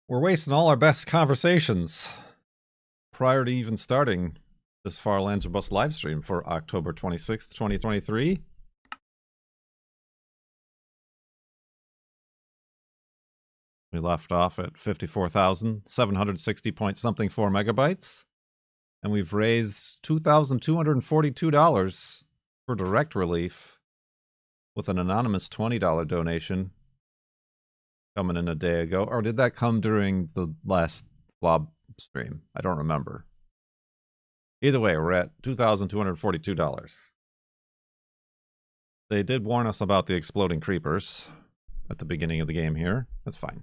We're wasting all our best conversations prior to even starting this Far Lands or Bust live stream for October 26th, 2023. We left off at 54,760 point something 4 megabytes. And we've raised $2,242 for direct relief with an anonymous $20 donation coming in a day ago. Or did that come during the last Blob stream? I don't remember. Either way, we're at $2,242. They did warn us about the exploding creepers at the beginning of the game here. That's fine.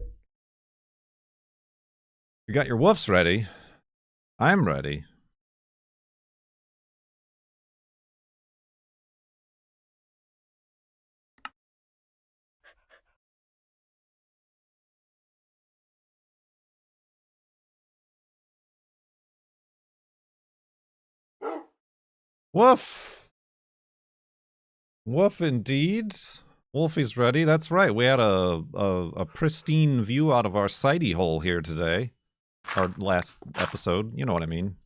You got your woofs ready. I'm ready. Woof! Woof indeed. Wolfie's ready. That's right. We had a pristine view out of our sighty hole here today. Our last episode. You know what I mean.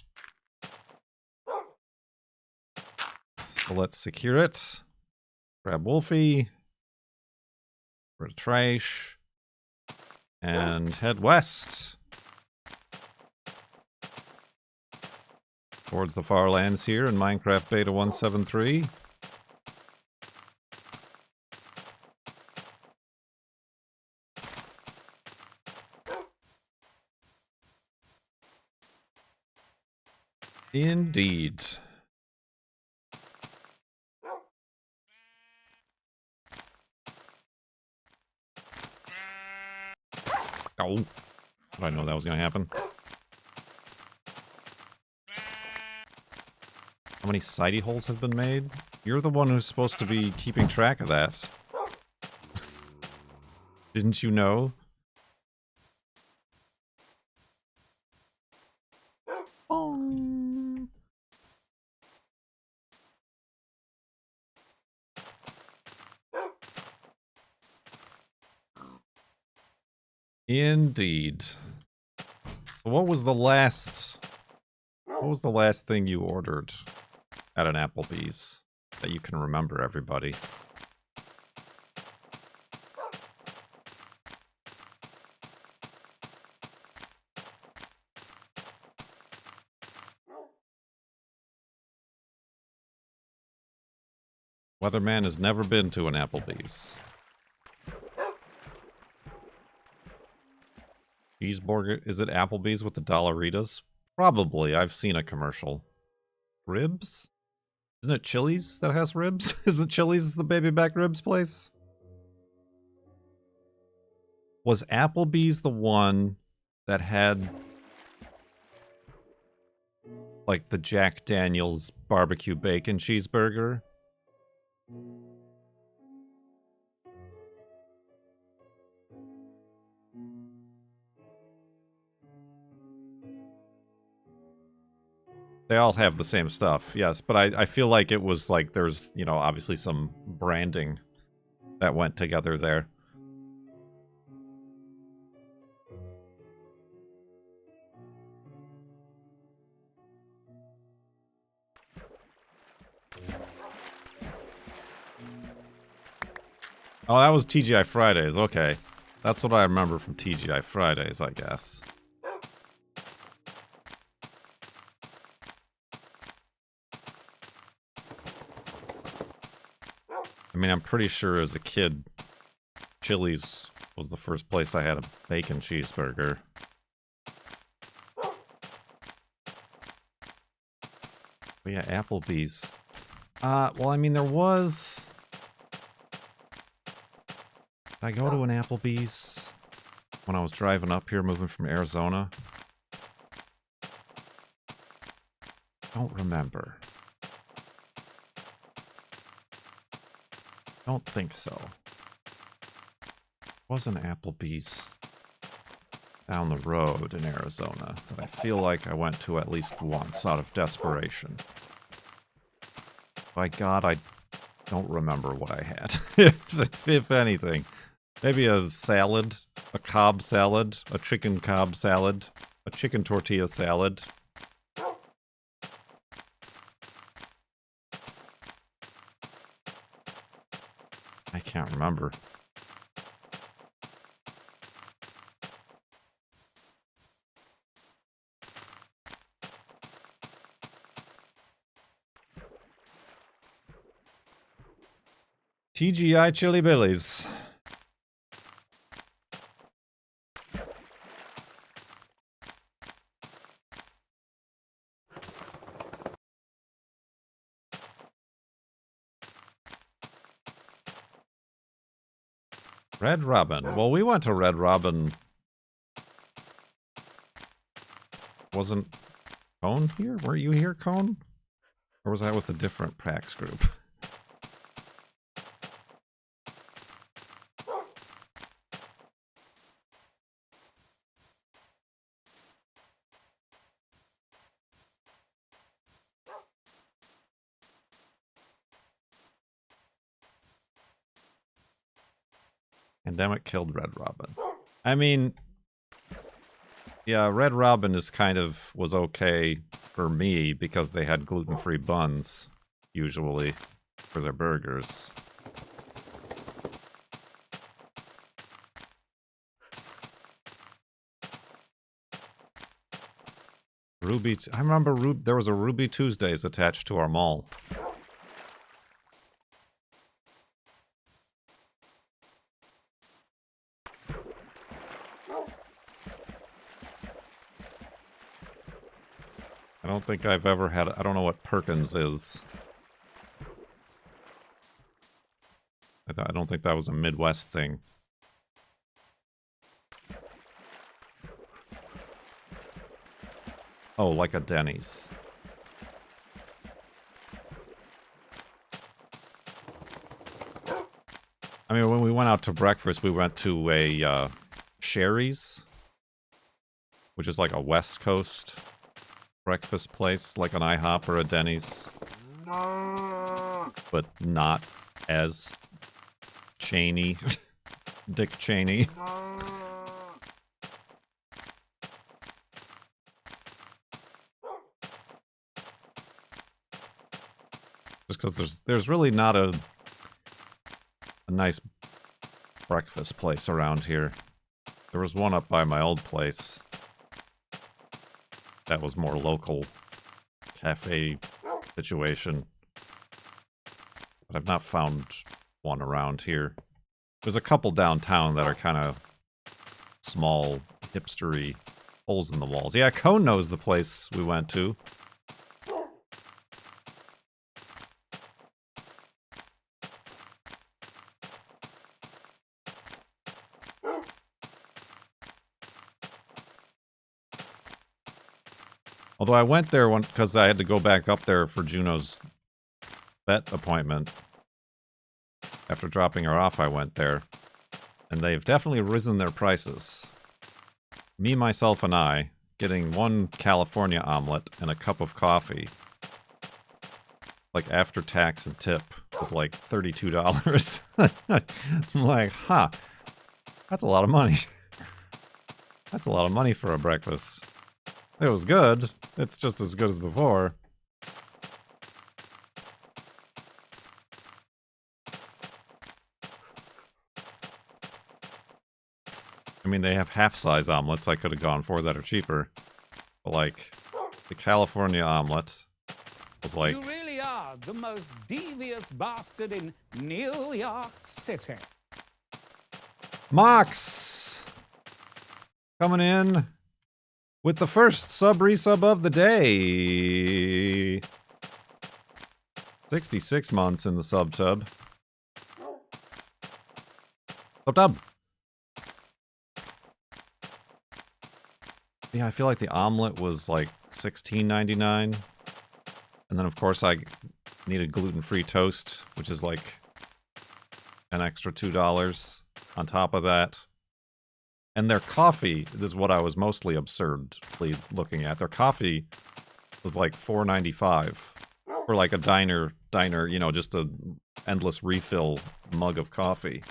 So let's secure it. Grab Wolfie. Rid of trash. And head west. Towards the far lands here in Minecraft Beta 173. Indeed. Oh, I know that was going to happen. How many sighty holes have been made? You're the one who's supposed to be keeping track of that. Didn't you know? Oh. Indeed. So what was the last thing you ordered at an Applebee's that you can remember, everybody? Weatherman has never been to an Applebee's. Cheeseburger, is it Applebee's with the Dollaritas? Probably, I've seen a commercial. Ribs? Isn't it Chili's that has ribs? Isn't Chili's the baby back ribs place? Was Applebee's the one that had like the Jack Daniel's barbecue bacon cheeseburger? They all have the same stuff, yes, but I feel like it was like there's, you know, obviously some branding that went together there. Oh, that was TGI Fridays, okay. That's what I remember from TGI Fridays, I guess. I mean, I'm pretty sure as a kid, Chili's was the first place I had a bacon cheeseburger. But yeah, Applebee's. Well, I mean, there was... Did I go to an Applebee's when I was driving up here, moving from Arizona? Don't remember. Don't think so. Wasn't Applebee's down the road in Arizona that I feel like I went to at least once out of desperation. By God, I don't remember what I had. If anything. Maybe a salad a Cobb salad, a chicken Cobb salad, a chicken tortilla salad. I can't remember. TGI Chili Billies. Red Robin. Well, we went to Red Robin. Wasn't Cone here? Were you here, Cone? Or was I with a different PAX group? Pandemic killed Red Robin. I mean, yeah, Red Robin is was okay for me because they had gluten-free buns, usually, for their burgers. I remember there was a Ruby Tuesdays attached to our mall. I don't think I've ever had... I don't know what Perkins is. I don't think that was a Midwest thing. Oh, like a Denny's. I mean, when we went out to breakfast, we went to a Sherry's, which is like a West Coast breakfast place, like an IHOP or a Denny's, but not as Cheney, Dick Cheney. Just because there's really not a nice breakfast place around here. There was one up by my old place that was more local cafe situation, but I've not found one around here. There's a couple downtown that are kind of small, hipstery holes in the walls. Yeah, Cone knows the place we went to. Although I went there because I had to go back up there for Juno's vet appointment. After dropping her off, I went there. And they've definitely risen their prices. Me, myself, and I, getting one California omelet and a cup of coffee, like after tax and tip, was like $32. I'm like, huh, that's a lot of money. That's a lot of money for a breakfast. It was good. It's just as good as before. I mean, they have half-size omelets I could have gone for that are cheaper. But, like, the California omelet was like... You really are the most devious bastard in New York City. Mox! Coming in with the first sub-resub of the day. 66 months in the sub-tub. Sub-tub! Yeah, I feel like the omelet was like $16.99. And then, of course, I needed gluten-free toast, which is like an extra $2 on top of that. And their coffee, this is what I was mostly absurdly looking at. Their coffee was like $4.95 for like a diner, you know, just a endless refill mug of coffee.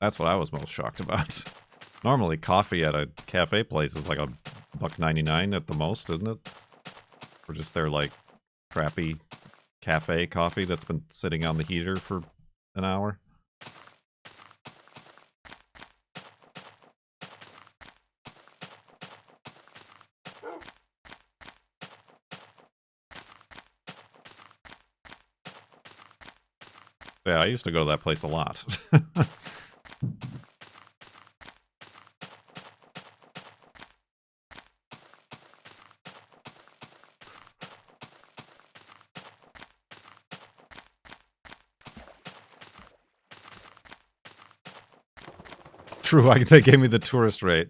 That's what I was most shocked about. Normally, coffee at a cafe place is like $1.99 at the most, isn't it? Or just their like crappy cafe coffee that's been sitting on the heater for an hour. Yeah, I used to go to that place a lot. True, they gave me the tourist rate.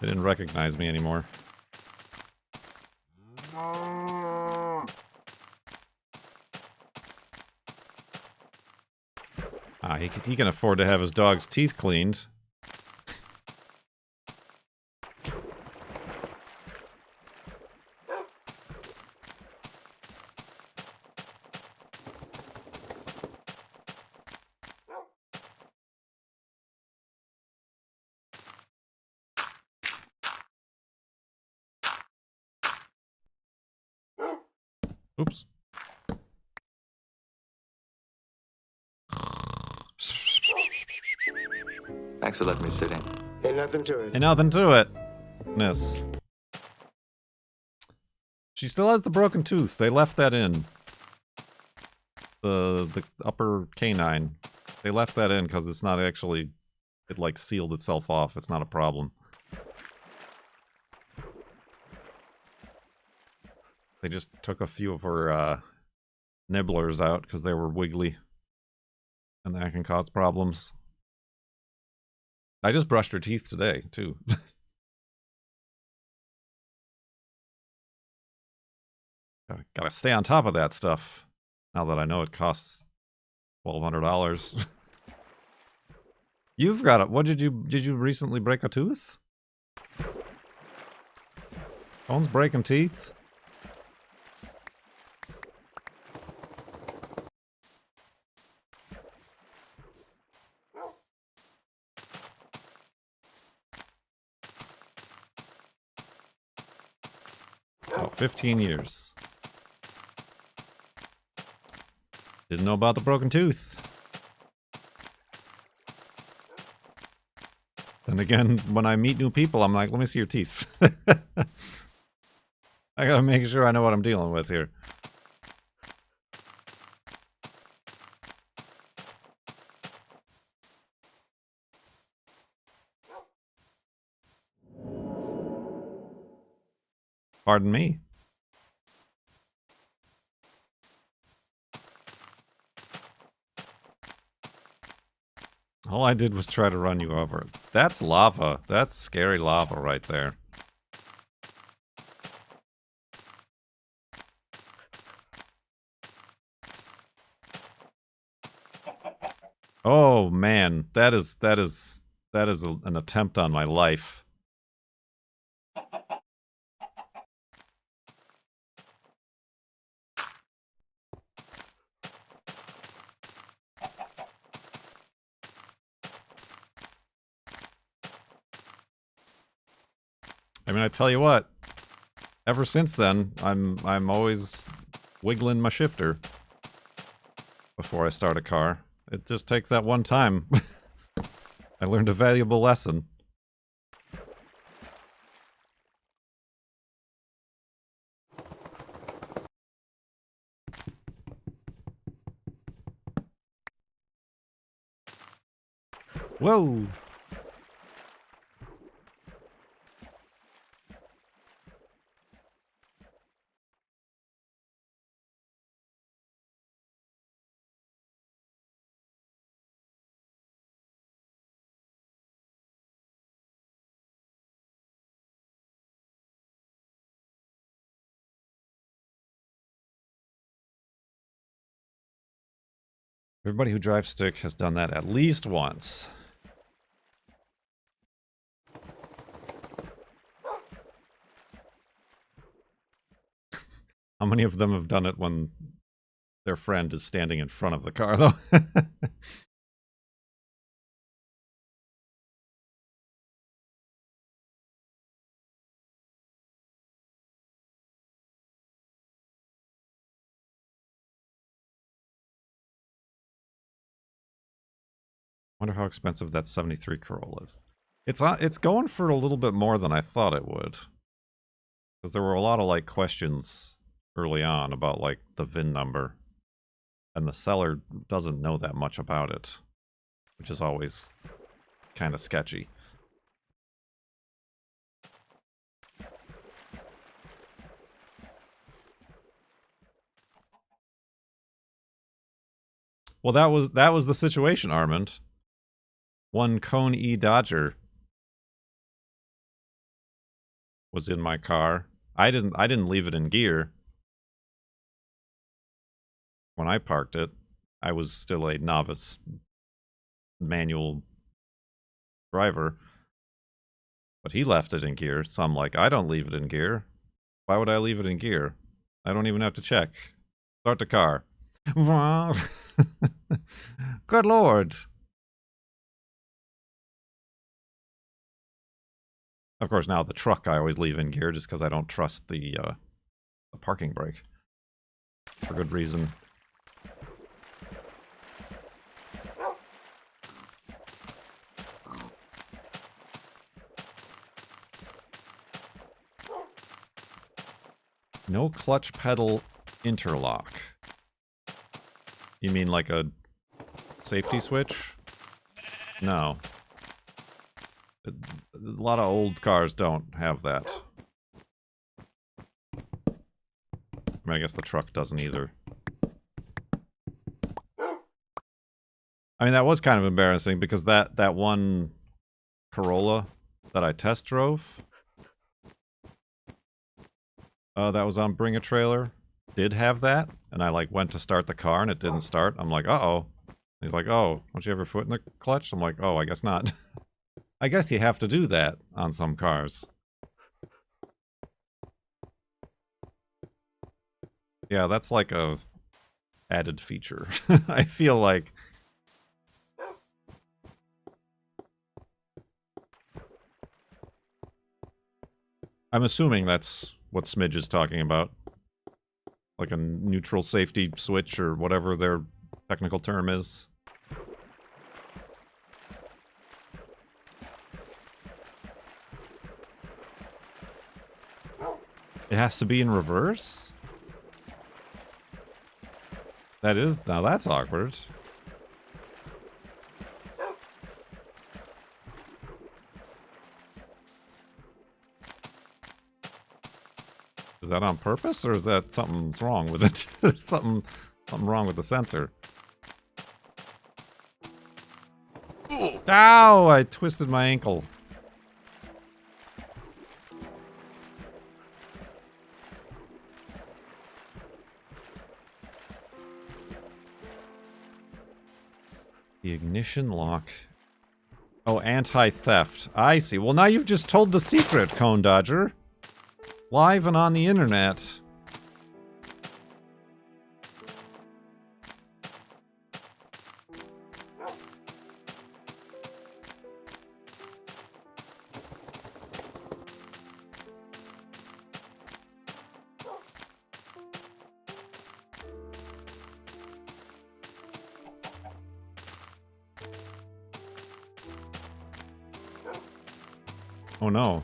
They didn't recognize me anymore. Ah, he can afford to have his dog's teeth cleaned. Oops. Thanks for letting me sit in. Ain't nothing to it. Ain't nothing to it. Miss. She still has the broken tooth. They left that in. The upper canine. They left that in because it's not actually... It, like, sealed itself off. It's not a problem. They just took a few of her, nibblers out because they were wiggly. And that can cause problems. I just brushed her teeth today, too. Gotta stay on top of that stuff. Now that I know it costs $1,200. You've got it. What did you recently break a tooth? Phone's breaking teeth? Oh, 15 years. Didn't know about the broken tooth. And again, when I meet new people, I'm like, let me see your teeth. I gotta make sure I know what I'm dealing with here. Pardon me. All I did was try to run you over. That's lava. That's scary lava right there. Oh man, that is an attempt on my life. I mean, I tell you what. Ever since then, I'm always wiggling my shifter before I start a car. It just takes that one time. I learned a valuable lesson. Whoa! Everybody who drives stick has done that at least once. How many of them have done it when their friend is standing in front of the car, though? Wonder how expensive that 73 Corolla is. It's going for a little bit more than I thought it would. Because there were a lot of, like, questions early on about, like, the VIN number. And the seller doesn't know that much about it. Which is always kind of sketchy. Well, that was the situation, Armand. One Cone E Dodger was in my car. I didn't leave it in gear when I parked it. I was still a novice manual driver. But he left it in gear, so I'm like, I don't leave it in gear. Why would I leave it in gear? I don't even have to check. Start the car. Good lord. Of course, now the truck I always leave in gear just because I don't trust the parking brake. For good reason. No clutch pedal interlock. You mean like a safety switch? No. A lot of old cars don't have that. I mean, I guess the truck doesn't either. I mean, that was kind of embarrassing because that one Corolla that I test drove, that was on Bring a Trailer, did have that, and I, like, went to start the car and it didn't start. I'm like, uh-oh. He's like, oh, don't you have your foot in the clutch? I'm like, oh, I guess not. I guess you have to do that on some cars. Yeah, that's like a added feature. I feel like. I'm assuming that's what Smidge is talking about. Like a neutral safety switch or whatever their technical term is. It has to be in reverse? That is... Now that's awkward. Is that on purpose, or is that something's wrong with it? something wrong with the sensor. Ow! I twisted my ankle. The ignition lock. Oh, anti-theft. I see. Well, now you've just told the secret, Cone Dodger. Live and on the internet. Oh no.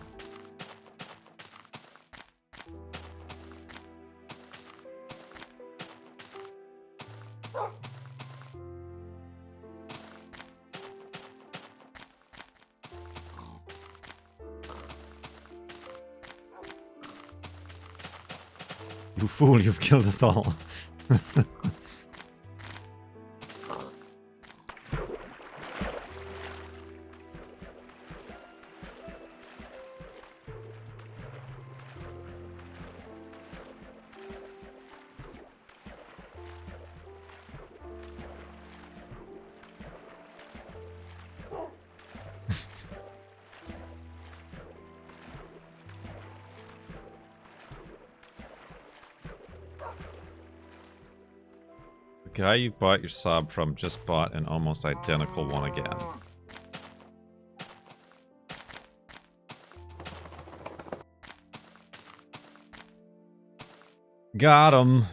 You fool, you've killed us all. The guy you bought your Saab from just bought an almost identical one again. Got him.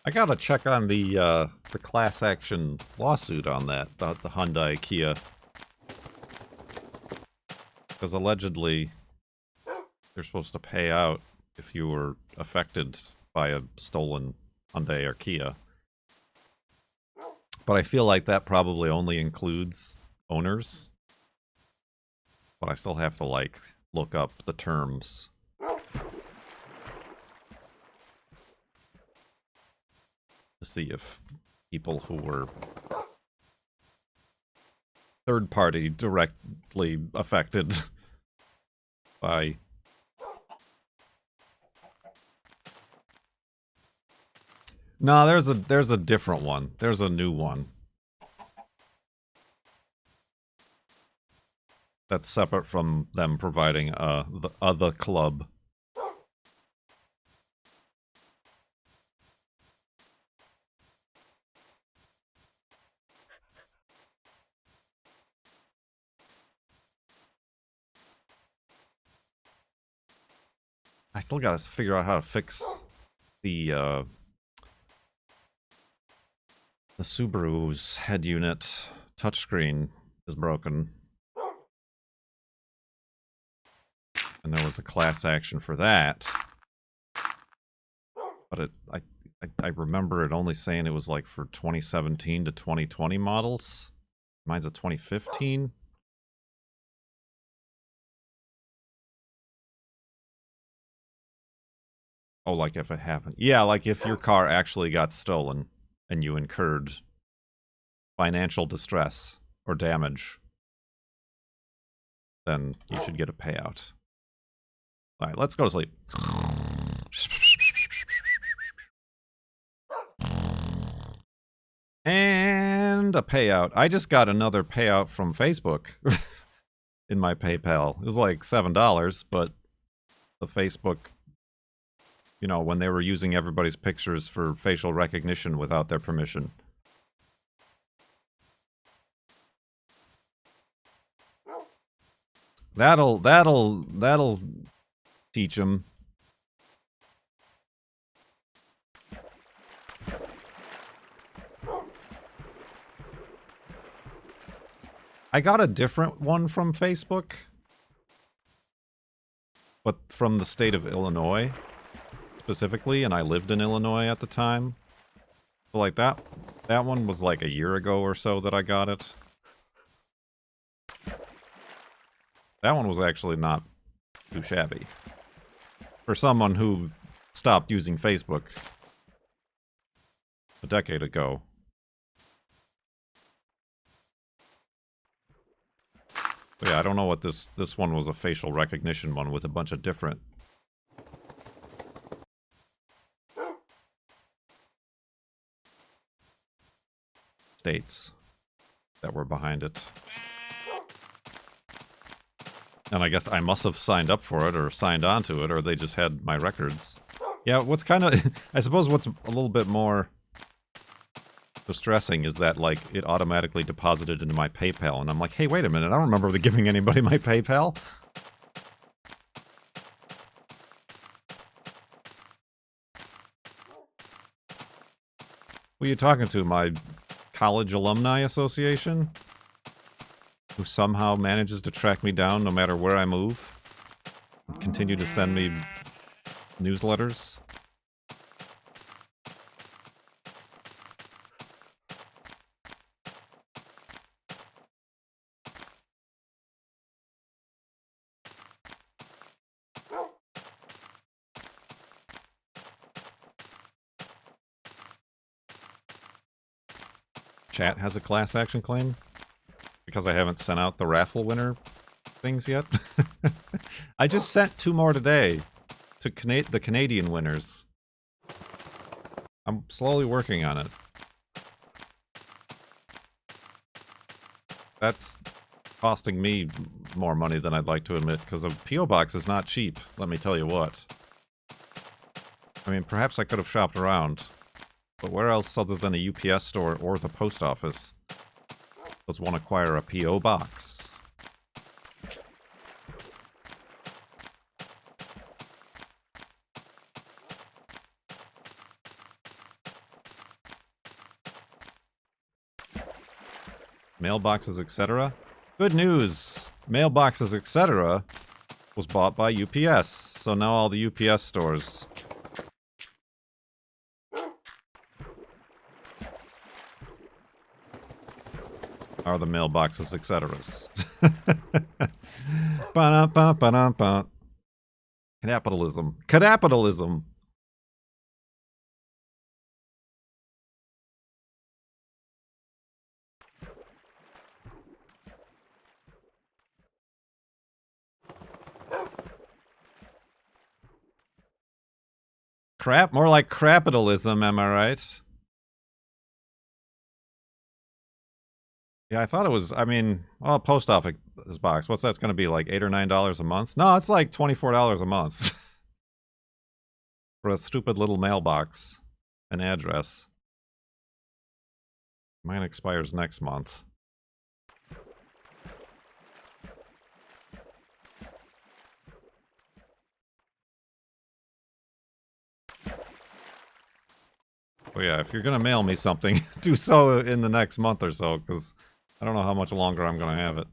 I gotta check on the class action lawsuit on that, the Hyundai Kia. Because allegedly, you're supposed to pay out if you were affected by a stolen Hyundai or Kia. But I feel like that probably only includes owners. But I still have to, like, look up the terms. To see if people who were third party directly affected by no, there's a different one. There's a new one. That's separate from them providing the other club. I still gotta figure out how to fix the Subaru's head unit touchscreen is broken. And there was a class action for that. But I remember it only saying it was like for 2017 to 2020 models. Mine's a 2015. Oh, like if it happened. Yeah, like if your car actually got stolen and you incurred financial distress or damage, then you should get a payout. All right, let's go to sleep. And a payout. I just got another payout from Facebook in my PayPal. It was like $7, but the Facebook, you know, when they were using everybody's pictures for facial recognition without their permission. That'll teach them. I got a different one from Facebook, but from the state of Illinois specifically, and I lived in Illinois at the time. So like that one was like a year ago or so that I got it. That one was actually not too shabby. For someone who stopped using Facebook a decade ago. But yeah, I don't know what this one was, a facial recognition one with a bunch of different states that were behind it. And I guess I must have signed up for it or signed on to it, or they just had my records. Yeah, what's kind of... I suppose what's a little bit more distressing is that, like, it automatically deposited into my PayPal, and I'm like, hey, wait a minute, I don't remember giving anybody my PayPal. Who are you talking to? My college alumni association? Who somehow manages to track me down no matter where I move? And continue to send me newsletters? chat has a class action claim because I haven't sent out the raffle winner things yet. I just sent 2 more today to the Canadian winners. I'm slowly working on it. That's costing me more money than I'd like to admit, because a P.O. box is not cheap, let me tell you what. I mean, perhaps I could have shopped around, but where else other than a UPS store or the post office does one acquire a P.O. box? Mailboxes, etc. Good news! Mailboxes, etc. was bought by UPS, so now all the UPS stores are the mailboxes, etc.s. Ba-dum-ba-ba-dum-ba. Capitalism. Capitalism! Crap? More like crapitalism, am I right? Yeah, I thought it was, I mean, well, post office box. What's that's going to be, like $8 or $9 a month? No, it's like $24 a month. For a stupid little mailbox. An address. Mine expires next month. Oh yeah, if you're gonna mail me something, do so in the next month or so, because I don't know how much longer I'm gonna have it.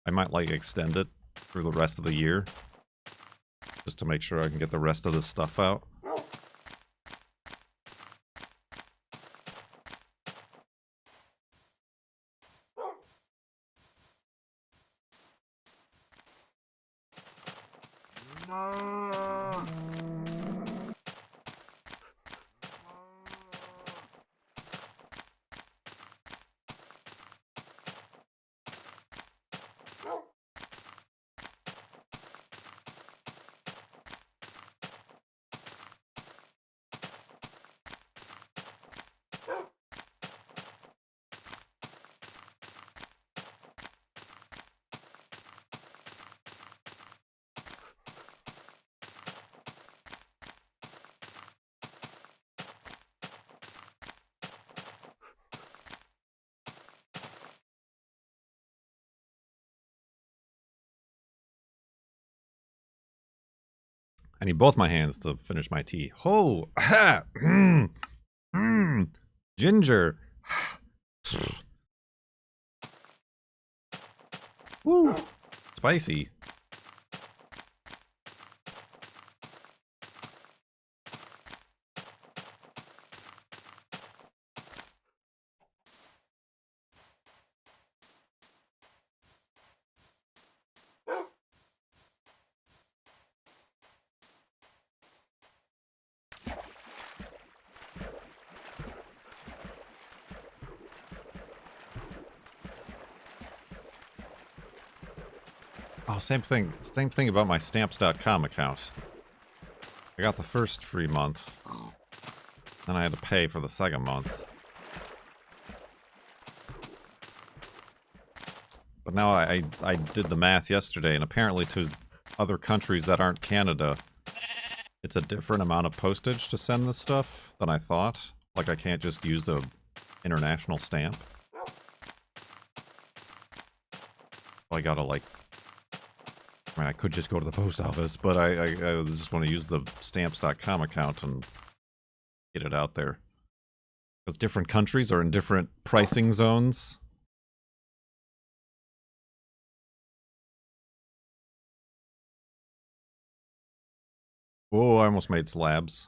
I might, like, extend it through the rest of the year, just to make sure I can get the rest of this stuff out. I need both my hands to finish my tea. Oh! Ginger! Woo! Spicy. Oh, same thing. Same thing about my stamps.com account. I got the first free month. Then I had to pay for the second month. But now I did the math yesterday, and apparently to other countries that aren't Canada, it's a different amount of postage to send this stuff than I thought. Like, I can't just use a international stamp. I gotta, like... I mean, I could just go to the post office, but I just want to use the stamps.com account and get it out there. Because different countries are in different pricing zones. Oh, I almost made slabs.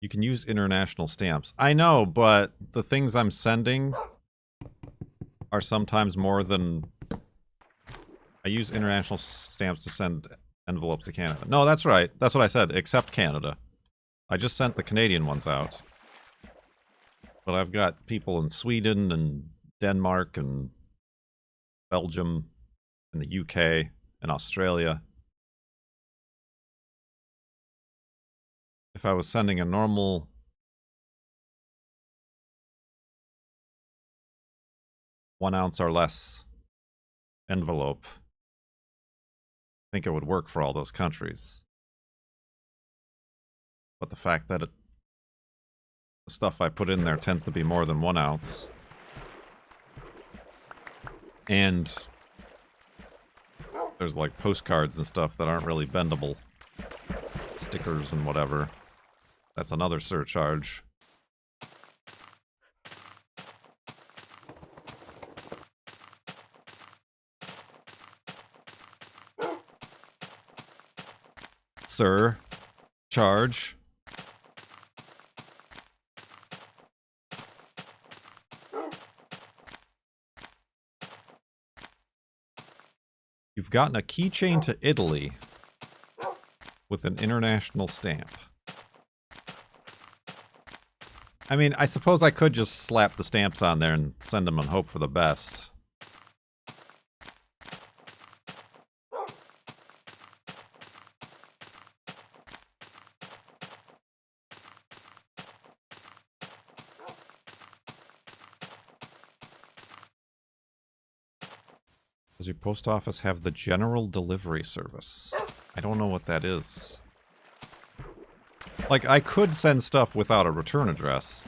You can use international stamps. I know, but the things I'm sending are sometimes more than... I use international stamps to send envelopes to Canada. No, that's right. That's what I said, except Canada. I just sent the Canadian ones out. But I've got people in Sweden and Denmark and Belgium and the UK and Australia. If I was sending a normal one-ounce or less envelope, I think it would work for all those countries. But the fact that the stuff I put in there tends to be more than 1 ounce, and there's like postcards and stuff that aren't really bendable, stickers and whatever, that's another surcharge. Sir, charge. You've gotten a keychain to Italy with an international stamp. I mean, I suppose I could just slap the stamps on there and send them and hope for the best. Does your post office have the general delivery service? I don't know what that is. Like, I could send stuff without a return address.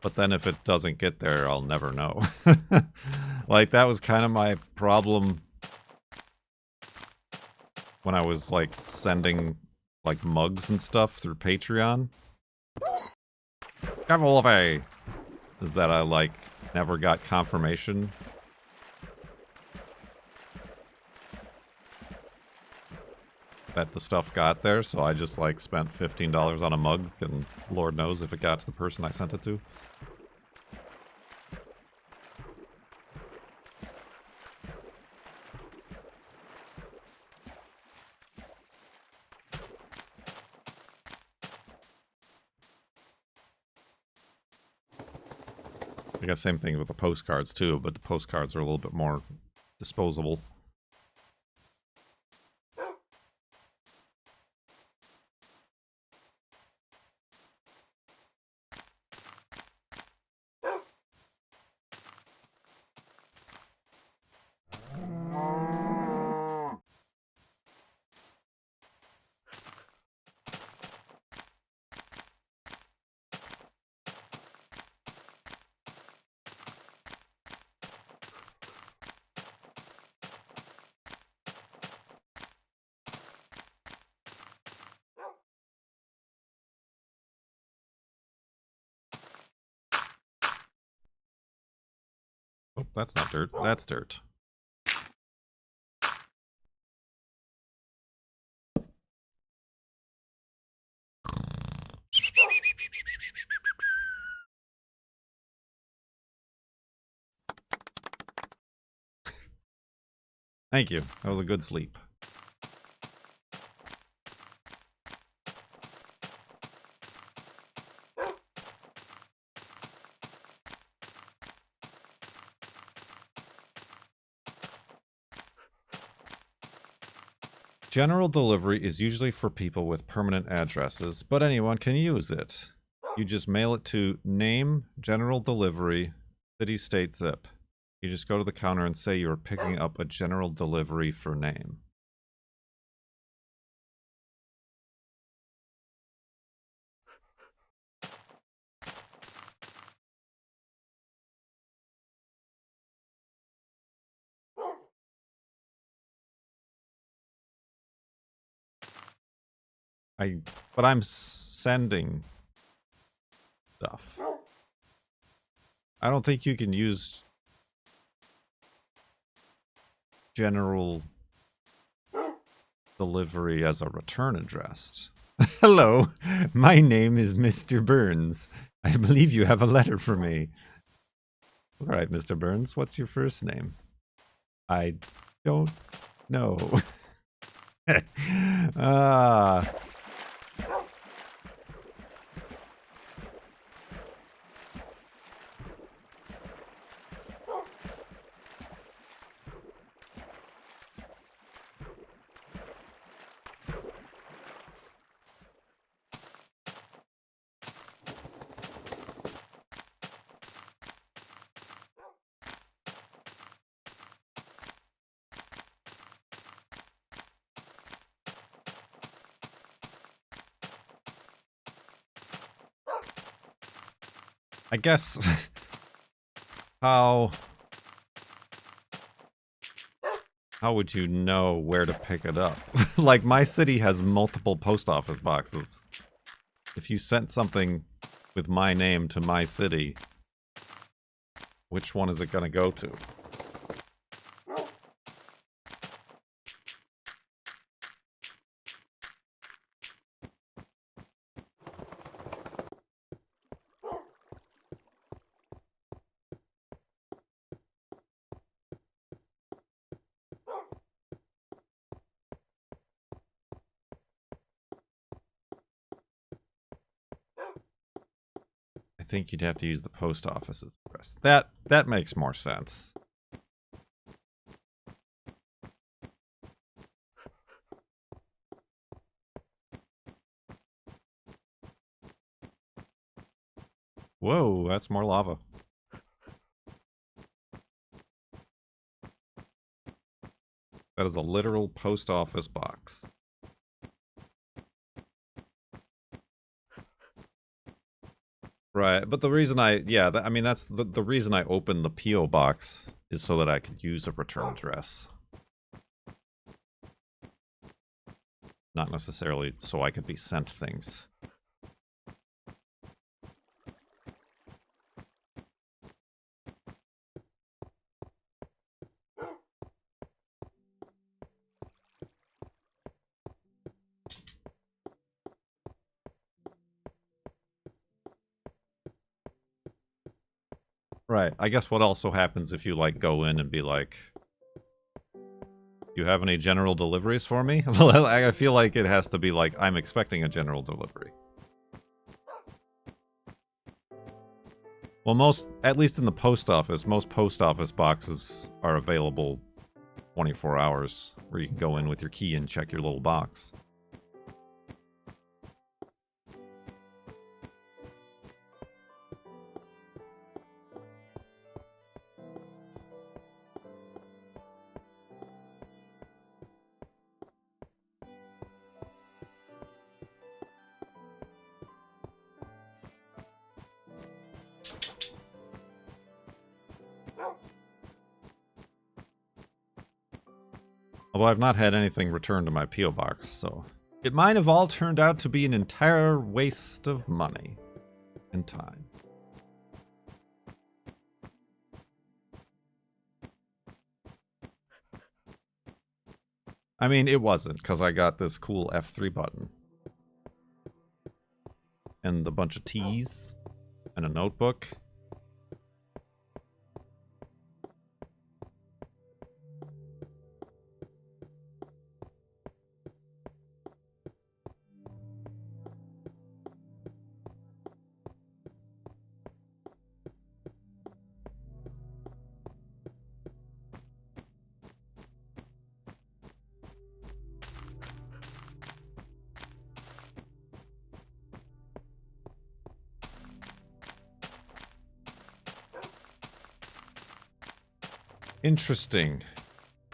But then if it doesn't get there, I'll never know. Like, that was kind of my problem when I was, like, sending, like, mugs and stuff through Patreon. Cavalry! Is that I, like, never got confirmation that the stuff got there, so I just, like, spent $15 on a mug, and Lord knows if it got to the person I sent it to. I guess same thing with the postcards too, but the postcards are a little bit more disposable. Oh, that's not dirt. That's dirt. Thank you. That was a good sleep. General delivery is usually for people with permanent addresses, but anyone can use it. You just mail it to name, general delivery, city, state, zip. You just go to the counter and say you're picking up a general delivery for name. But I'm sending stuff. I don't think you can use general delivery as a return address. Hello, my name is Mr. Burns. I believe you have a letter for me. All right, Mr. Burns, what's your first name? I don't know. Ah. I guess how would you know where to pick it up? Like, my city has multiple post office boxes. If you sent something with my name to my city, which one is it going to go to? I think you'd have to use the post office's address. That makes more sense. Whoa, that's more lava. That is a literal post office box. Right, but the reason I mean, that's the reason I opened the P.O. box is so that I could use a return address. Not necessarily so I could be sent things. Right, I guess what also happens if you, like, go in and be like, do you have any general deliveries for me? I feel like it has to be like, I'm expecting a general delivery. Well, at least in the post office, most post office boxes are available 24 hours, where you can go in with your key and check your little box. Although I've not had anything returned to my P.O. box, so it might have all turned out to be an entire waste of money and time. I mean, it wasn't, because I got this cool F3 button. And a bunch of T's. And a notebook. Interesting.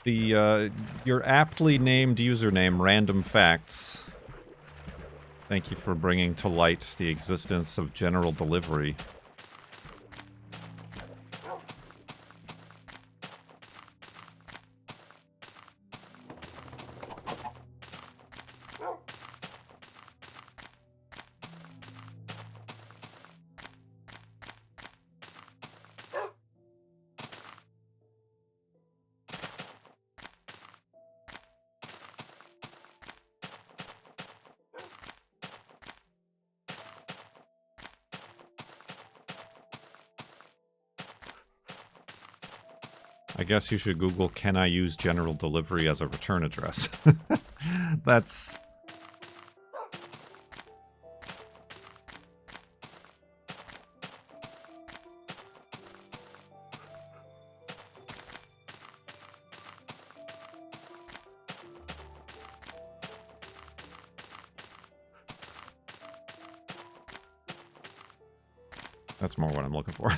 Your aptly named username, Random Facts. Thank you for bringing to light the existence of general delivery. I guess you should Google, can I use general delivery as a return address? That's... That's more what I'm looking for.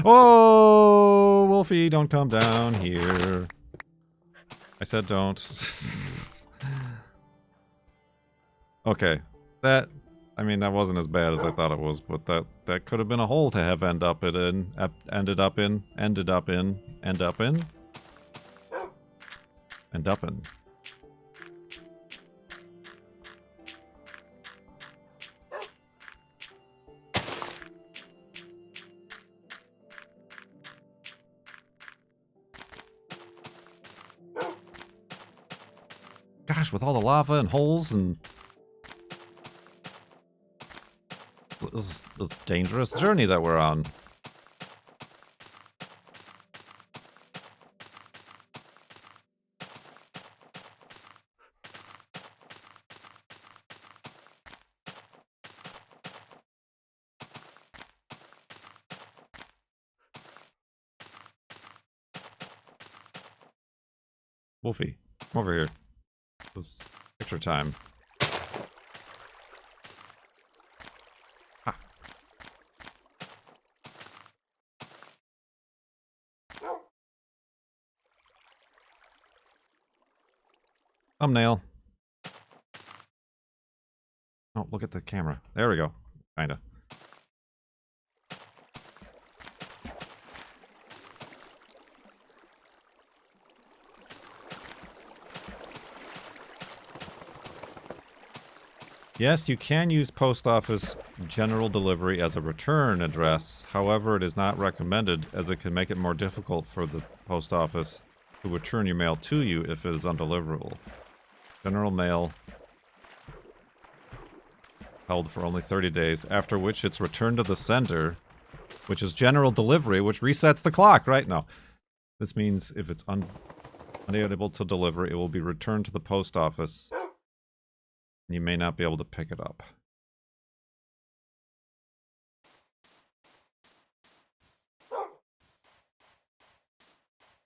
Oh, Wolfie, don't come down here. I said don't. Okay, that... I mean, that wasn't as bad as I thought it was, but that could have been a hole to have ended up in. Gosh, with all the lava and holes and... This is a dangerous journey that we're on. Wolfie, come over here. It's picture time. Ah. Thumbnail. Oh, look at the camera. There we go. Kinda. Yes, you can use post office general delivery as a return address. However, it is not recommended as it can make it more difficult for the post office to return your mail to you if it is undeliverable. General mail held for only 30 days, after which it's returned to the sender, which is general delivery, which resets the clock, right? No. This means if it's unable to deliver, it will be returned to the post office. You may not be able to pick it up.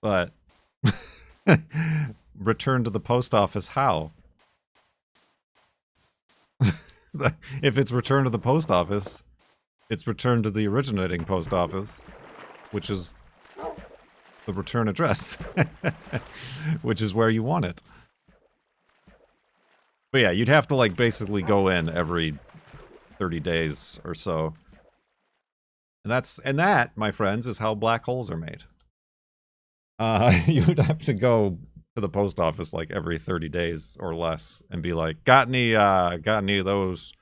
But return to the post office how? If it's returned to the post office, it's returned to the originating post office, which is the return address, which is where you want it. But yeah, you'd have to like basically go in every 30 days or so. And that, my friends, is how black holes are made. You'd have to go to the post office like every 30 days or less and be like, got any of those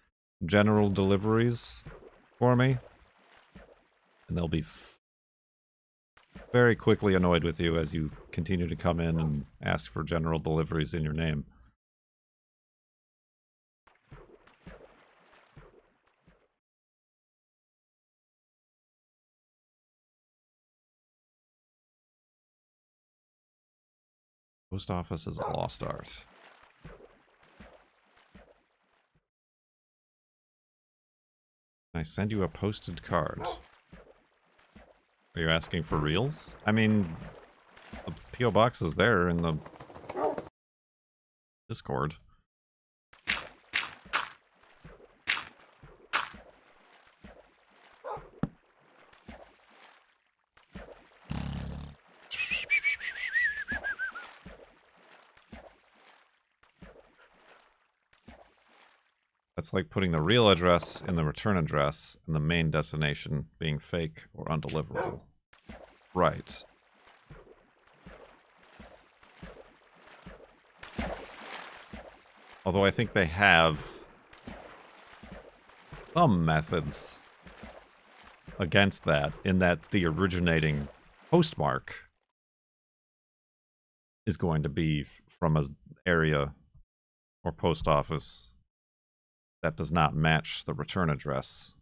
general deliveries for me? And they'll be very quickly annoyed with you as you continue to come in and ask for general deliveries in your name. Post office is a lost art. Can I send you a posted card? Are you asking for reals? I mean, the P.O. box is there in the Discord. That's like putting the real address in the return address and the main destination being fake or undeliverable. Right. Although I think they have some methods against that, in that the originating postmark is going to be from an area or post office that does not match the return address.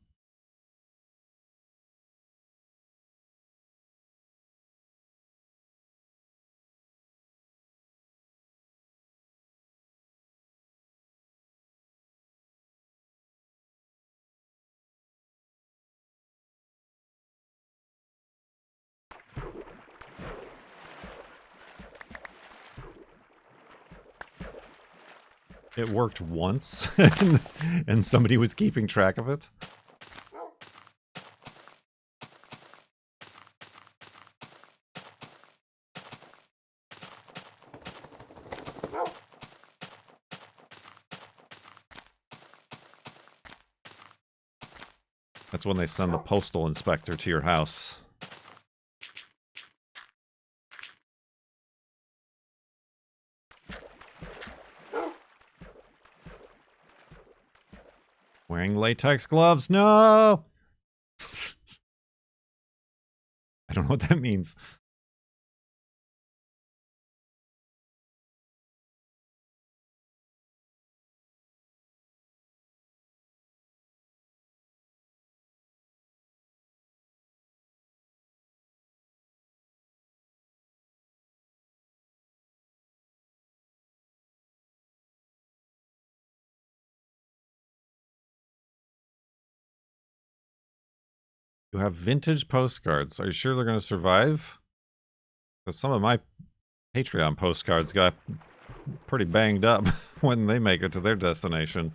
It worked once, and somebody was keeping track of it. That's when they send the postal inspector to your house. Wearing latex gloves? No! I don't know what that means. You have vintage postcards. Are you sure they're going to survive? Because some of my Patreon postcards got pretty banged up when they make it to their destination.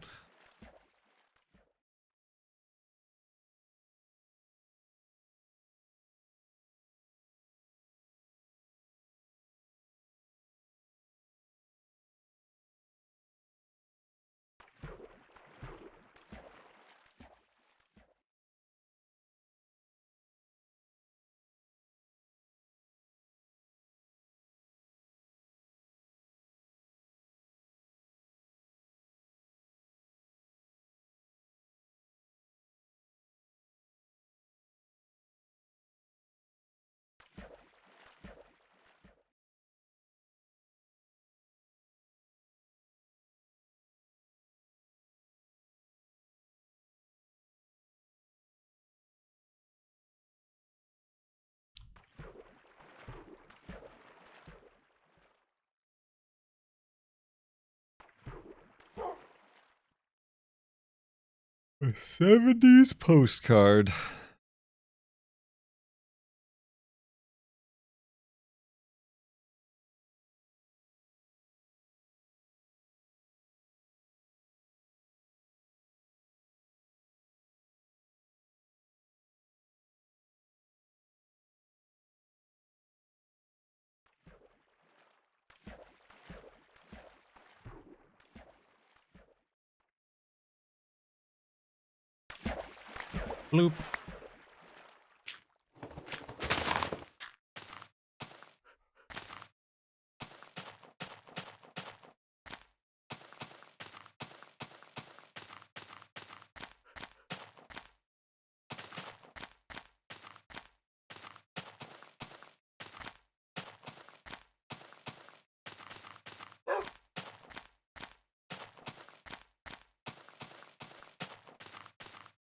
A 70s postcard. Bloop.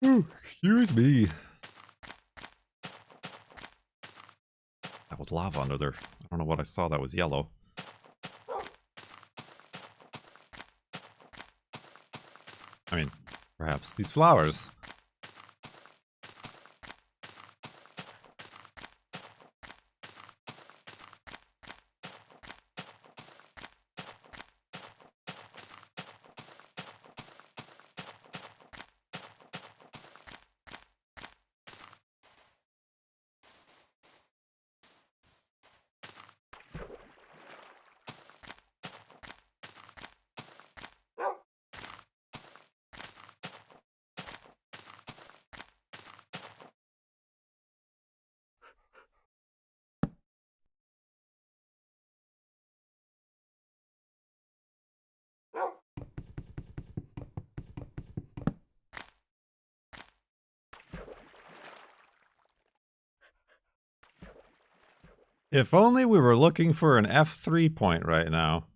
Ooh, excuse me. That was lava under there. I don't know what I saw that was yellow. I mean, perhaps these flowers. If only we were looking for an F3 point right now.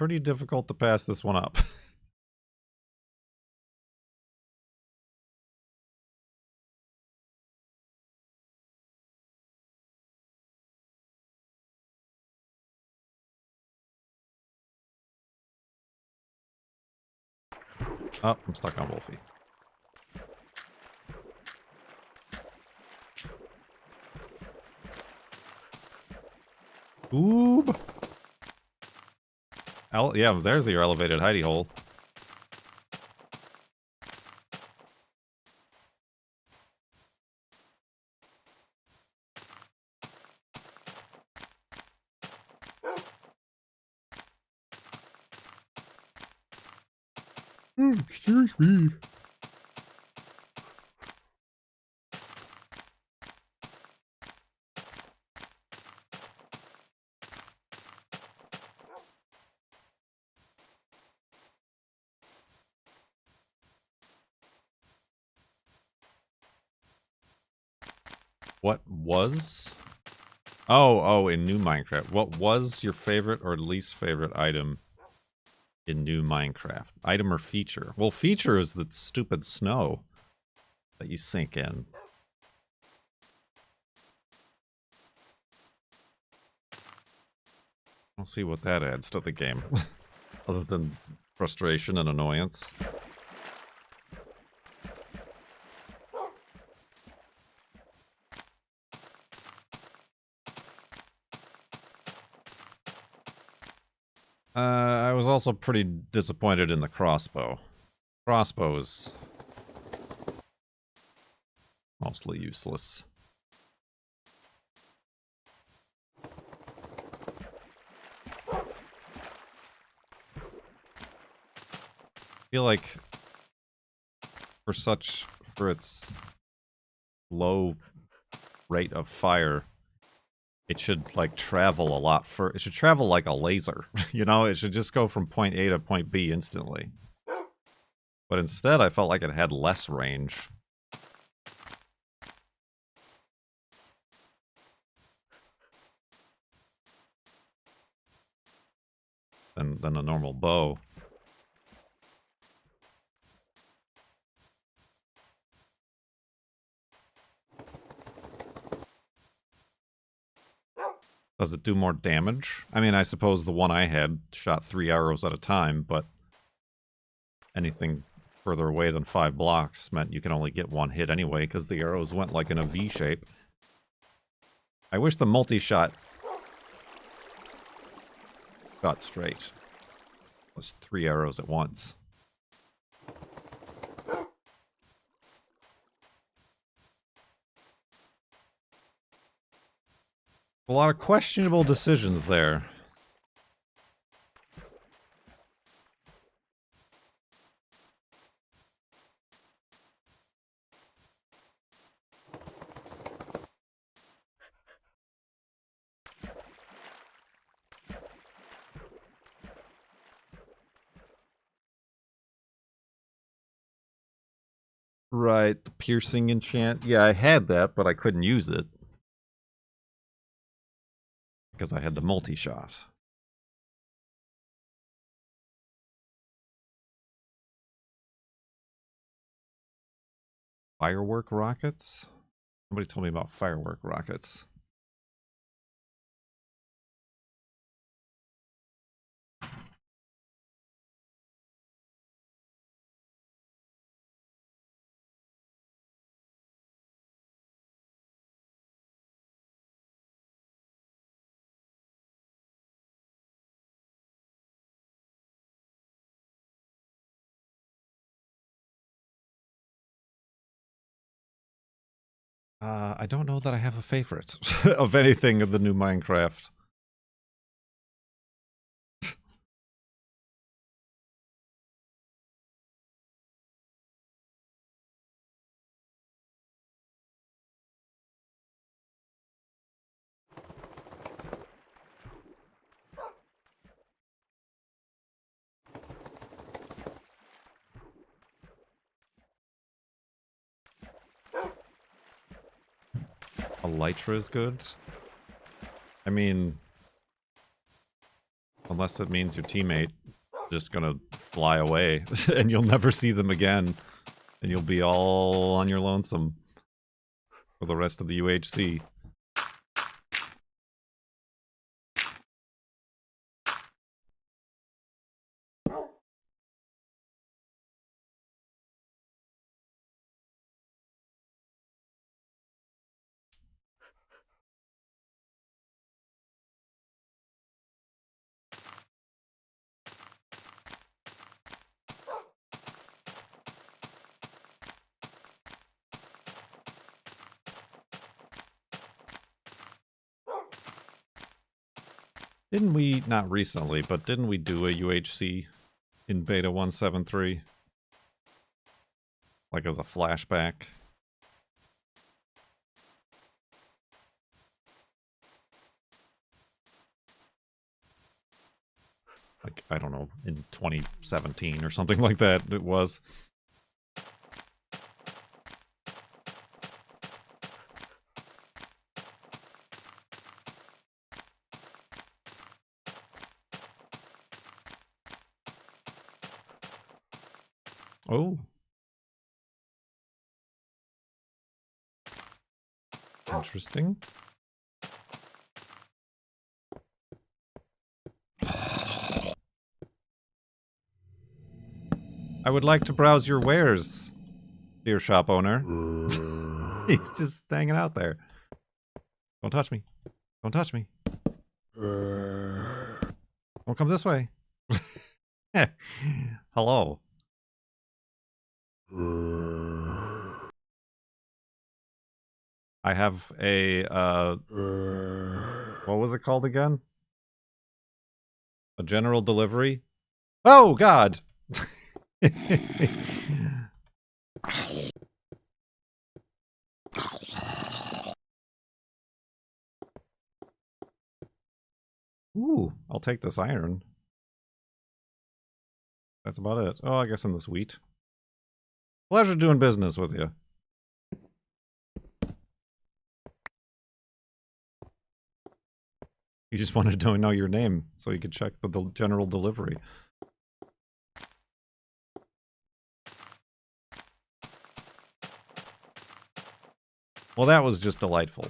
pretty difficult to pass this one up. Oh, I'm stuck on Wolfie. Oob! Yeah, there's your elevated hidey hole. Excuse me. What was? Oh, in new Minecraft. What was your favorite or least favorite item in new Minecraft? Item or feature? Well, feature is the stupid snow that you sink in. I'll see what that adds to the game. Other than frustration and annoyance. I was also pretty disappointed in the crossbow. Crossbow is mostly useless. I feel like for its low rate of fire, it should like travel a lot it should travel like a laser. You know, it should just go from point A to point B instantly. But instead I felt like it had less range. Than a normal bow. Does it do more damage? I mean, I suppose the one I had shot 3 arrows at a time, but anything further away than 5 blocks meant you can only get 1 hit anyway, because the arrows went like in a V shape. I wish the multi-shot got straight. It was 3 arrows at once. A lot of questionable decisions there. Right, the piercing enchant. Yeah, I had that, but I couldn't use it. Because I had the multi-shot. Firework rockets? Somebody told me about firework rockets. I don't know that I have a favorite of anything in the new Minecraft. Elytra is good. I mean, Unless it means your teammate just gonna fly away and you'll never see them again. And you'll be all on your lonesome for the rest of the UHC. Didn't we, not recently, but didn't we do a UHC in beta 173? Like as a flashback? Like, I don't know, in 2017 or something like that it was. Oh. Interesting. I would like to browse your wares, dear shop owner. He's just hanging out there. Don't touch me. Don't touch me. Don't come this way. Hello. I have a, what was it called again? A general delivery? Oh, God! Ooh, I'll take this iron. That's about it. Oh, I guess in this wheat. Pleasure doing business with you. You just wanted to know your name so you could check the general delivery. Well, that was just delightful.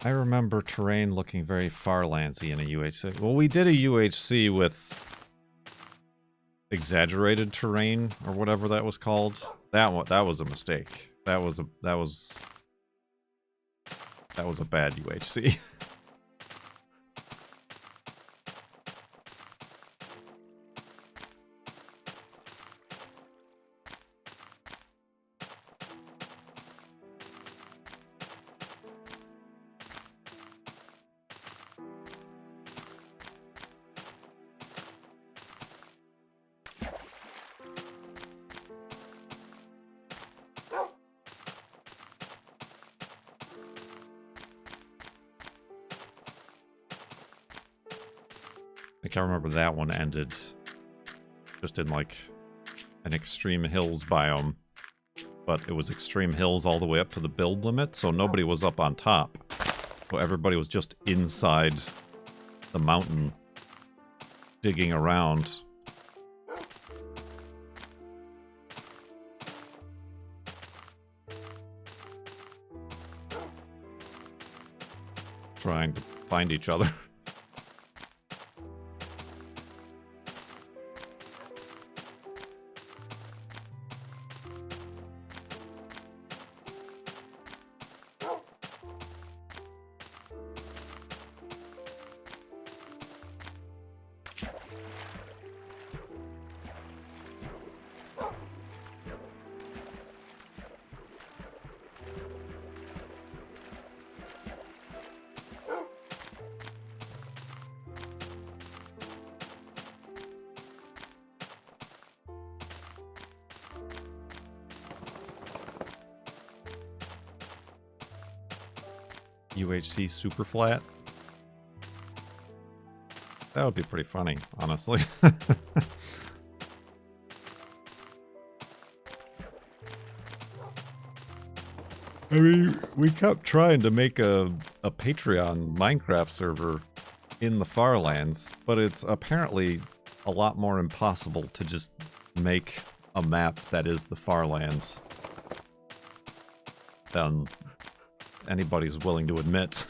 I remember terrain looking very Farlandsy in a UHC. Well, we did a UHC with exaggerated terrain or whatever that was called. That was a mistake. That was a bad UHC. I can't remember that one ended just in like an extreme hills biome, but it was extreme hills all the way up to the build limit, so nobody was up on top. So everybody was just inside the mountain digging around. Trying to find each other. UHC super flat. That would be pretty funny, honestly. I mean, we kept trying to make a Patreon Minecraft server in the Farlands, but it's apparently a lot more impossible to just make a map that is the Farlands than anybody's willing to admit.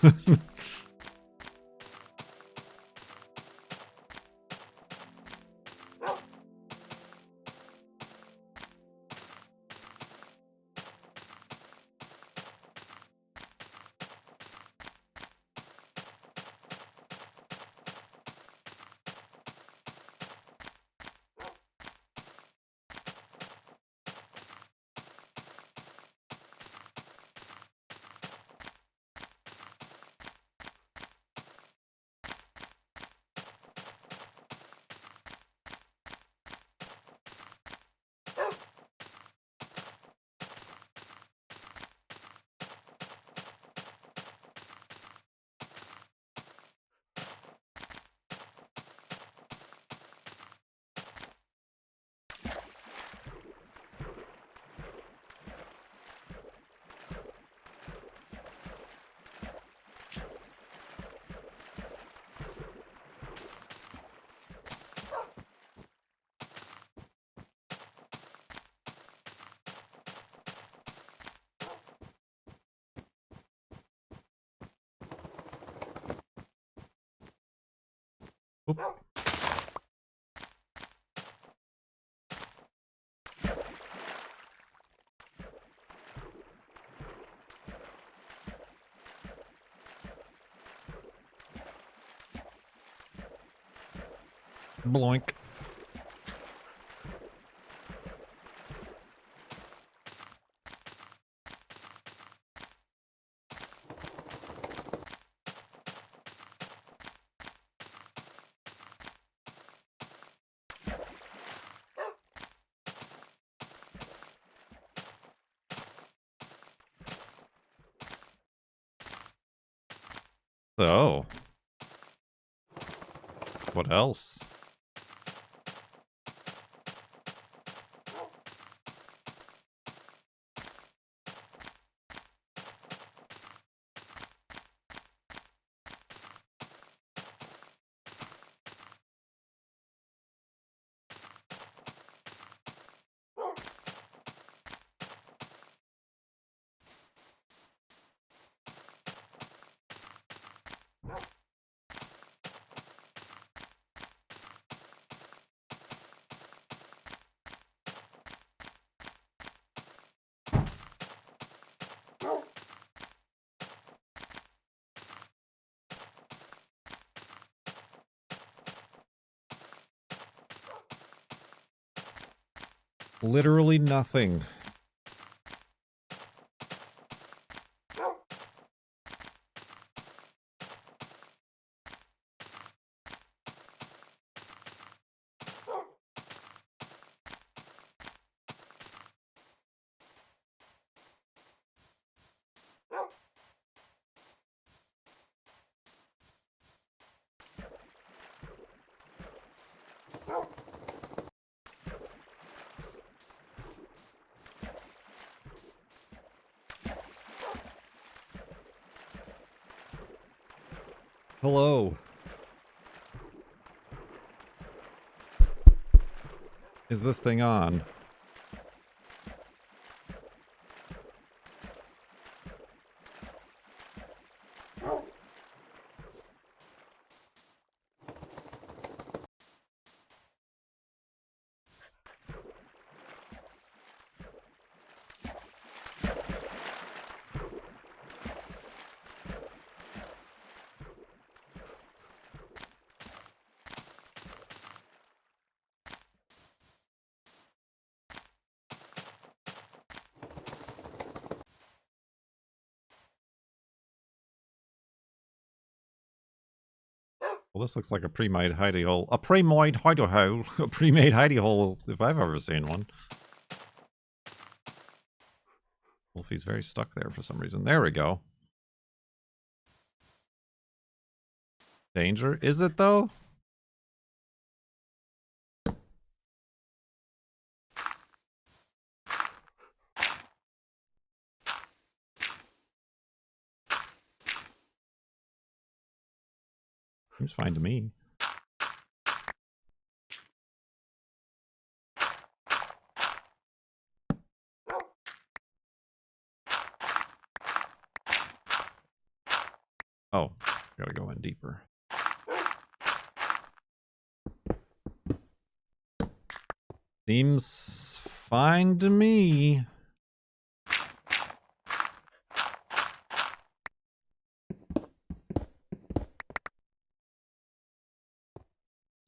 Oop. Bloink. So, what else? Literally nothing. Hello. Is this thing on? Well, this looks like a pre-made hidey hole. A pre-made hidey hole. A pre-made hidey hole, if I've ever seen one. Wolfie's very stuck there for some reason. There we go. Danger? Is it, though? Seems fine to me. Oh, gotta go in deeper. Seems fine to me.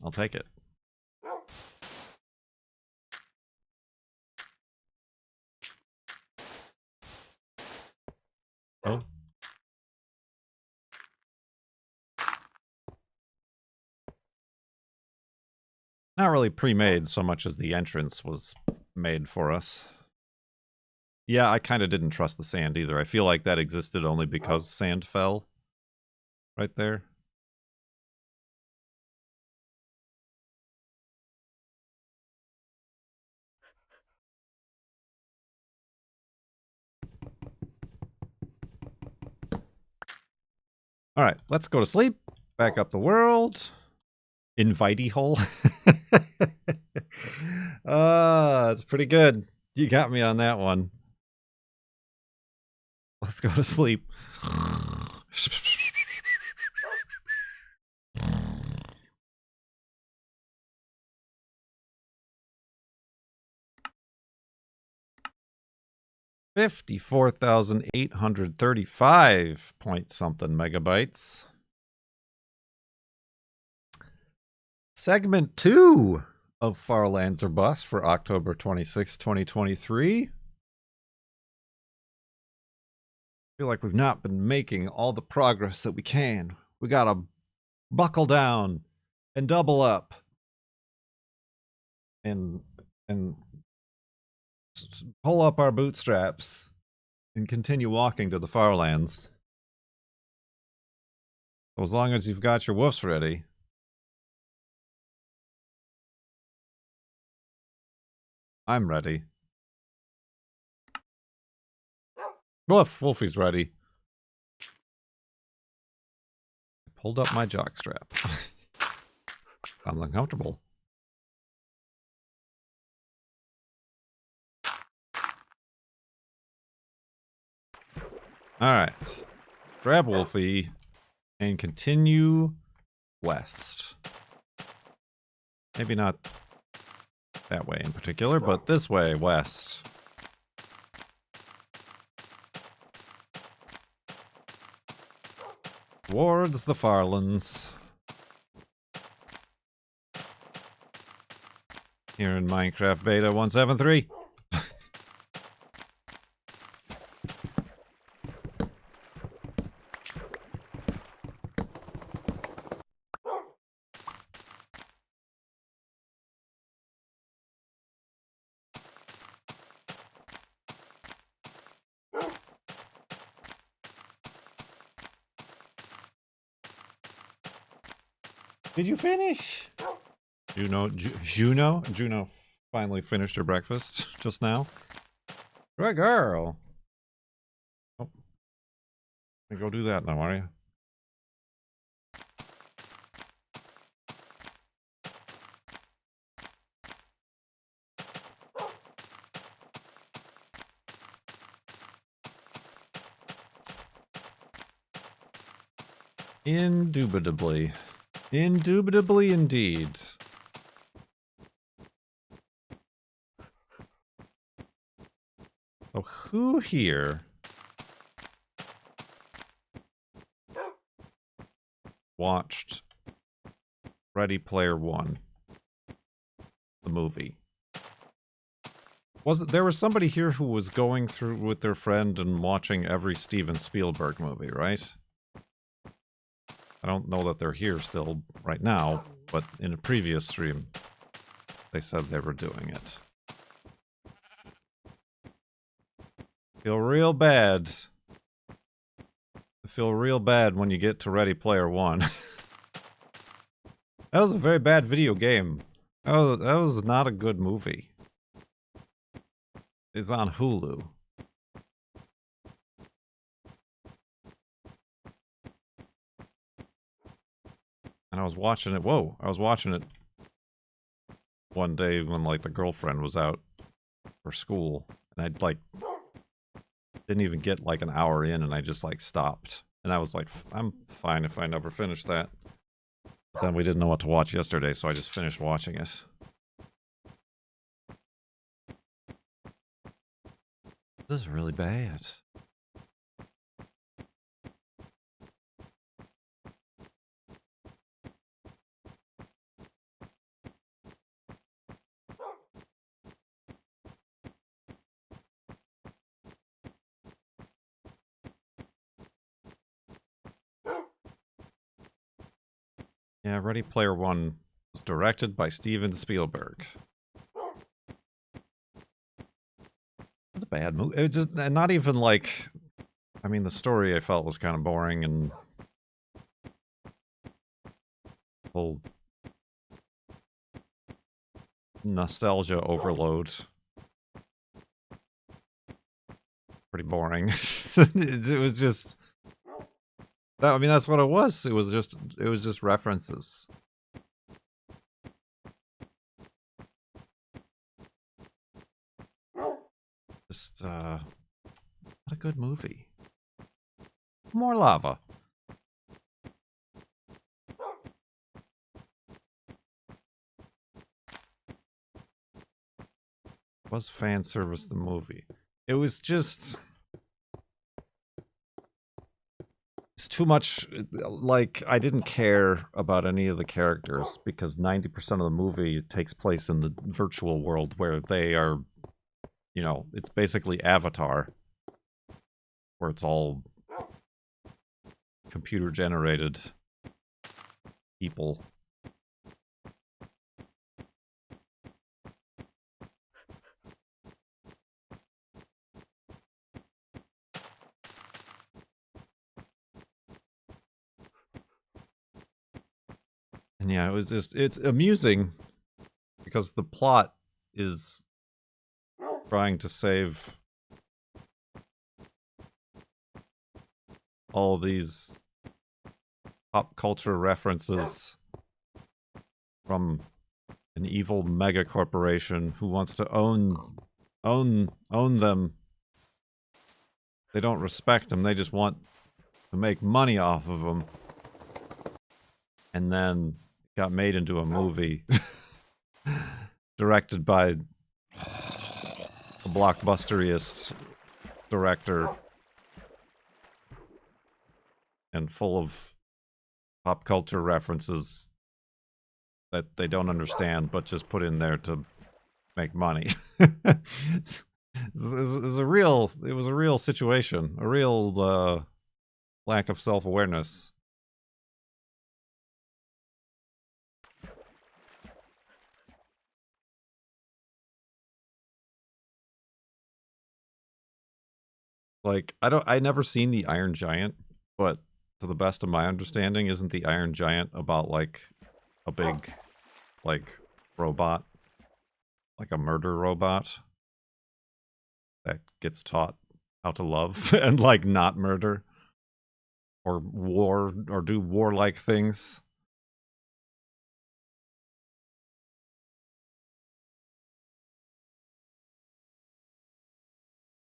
I'll take it. Oh. Not really pre-made so much as the entrance was made for us. Yeah, I kind of didn't trust the sand either. I feel like that existed only because sand fell right there. All right, let's go to sleep. Back up the world. Invitey hole. It's pretty good. You got me on that one. Let's go to sleep. $54,835 point something megabytes. Segment 2 of Far Lands or Bust for October 26, 2023. I feel like we've not been making all the progress that we can. We gotta buckle down and double up and pull up our bootstraps and continue walking to the Far Lands. So as long as you've got your woofs ready. I'm ready. Woof, Wolfie's ready. Pulled up my jockstrap. Sounds uncomfortable. Alright. Grab Wolfie and continue west. Maybe not that way in particular, but this way, west. Towards the Farlands. Here in Minecraft Beta 173. Did you finish? Juno finally finished her breakfast just now. Good girl. Oh. Go do that now, are you? Indubitably. Indubitably indeed. So who here watched Ready Player One, the movie? There was somebody here who was going through with their friend and watching every Steven Spielberg movie, right? I don't know that they're here still right now, but in a previous stream, they said they were doing it. Feel real bad. I feel real bad when you get to Ready Player One. That was a very bad video game. That was not a good movie. It's on Hulu. And I was watching it. Whoa, I was watching it one day when, like, the girlfriend was out for school. And I'd, like, didn't even get, like, an hour in, and I just, like, stopped. And I was like, I'm fine if I never finish that. But then we didn't know what to watch yesterday, so I just finished watching it. This is really bad. Yeah, Ready Player One was directed by Steven Spielberg. It's a bad movie. It was just not even like. I mean, the story I felt was kind of boring and whole nostalgia overload. Pretty boring. It was just. I mean, that's what it was. It was just references. Just not a good movie. More lava. Was fan service the movie? It was just. It's too much. Like, I didn't care about any of the characters because 90% of the movie takes place in the virtual world where they are, you know, it's basically Avatar, where it's all computer generated people. And yeah, it's amusing because the plot is trying to save all these pop culture references from an evil mega corporation who wants to own them. They don't respect them, they just want to make money off of them. And then got made into a movie directed by a blockbusteriest director and full of pop culture references that they don't understand but just put in there to make money. It was a real situation, a real lack of self-awareness. Like, I never seen the Iron Giant, but to the best of my understanding, isn't the Iron Giant about, like, a big, like, robot? Like a murder robot? That gets taught how to love and, like, not murder? Or war, or do warlike things?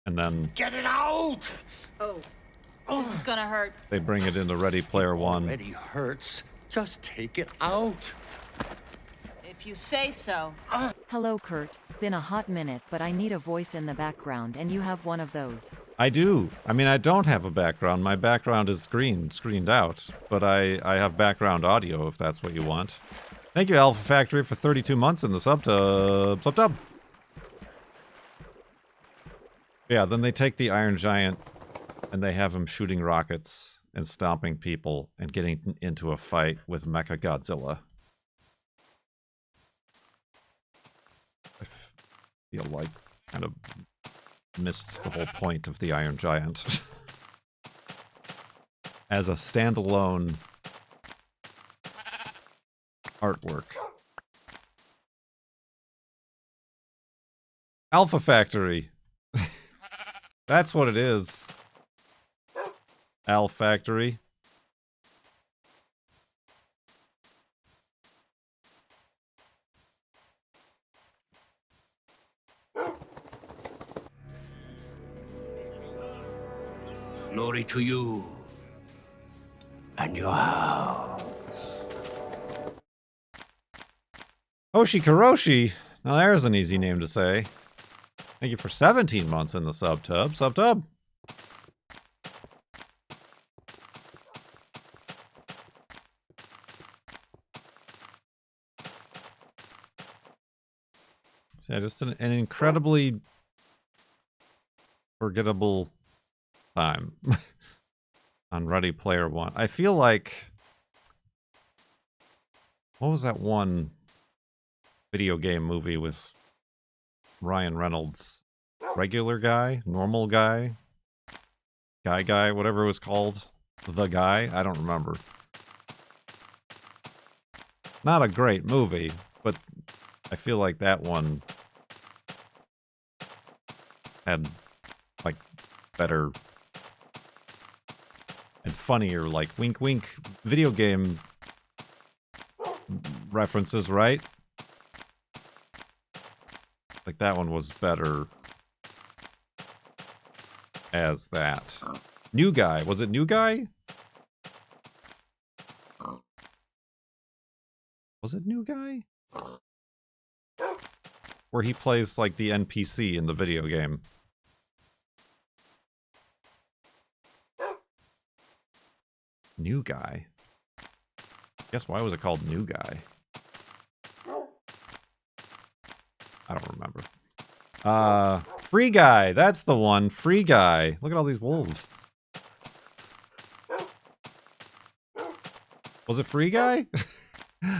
And then Get it out! Oh, this is gonna hurt. they bring it into Ready Player One. Already hurts. Just take it out. If you say so. Hello, Kurt. Been a hot minute, but I need a voice in the background, and you have one of those. I do. I mean, I don't have a background. My background is screened out. But I have background audio, if that's what you want. Thank you, Alpha Factory, for 32 months in the sub-tub. Yeah, then they take the Iron Giant, and they have him shooting rockets and stomping people and getting into a fight with Mechagodzilla. I feel like kind of missed the whole point of the Iron Giant. As a standalone artwork. Alpha Factory. That's what it is. Al Factory. Glory to you and your house. Hoshi Karoshi. Now there's an easy name to say. Thank you for 17 months in the subtub. Subtub. So yeah, just an incredibly forgettable time on Ready Player One. I feel like... What was that one video game movie with Ryan Reynolds? Regular guy? Normal guy? Guy? Whatever it was called. The Guy? I don't remember. Not a great movie, but I feel like that one had, like, better and funnier, like, wink wink video game references, right? Like, that one was better as that. New Guy. Was it New Guy? Was it New Guy? Where he plays, like, the NPC in the video game. New Guy. Guess why was it called New Guy? I don't remember. Free Guy. That's the one. Free Guy. Look at all these wolves. Was it Free Guy?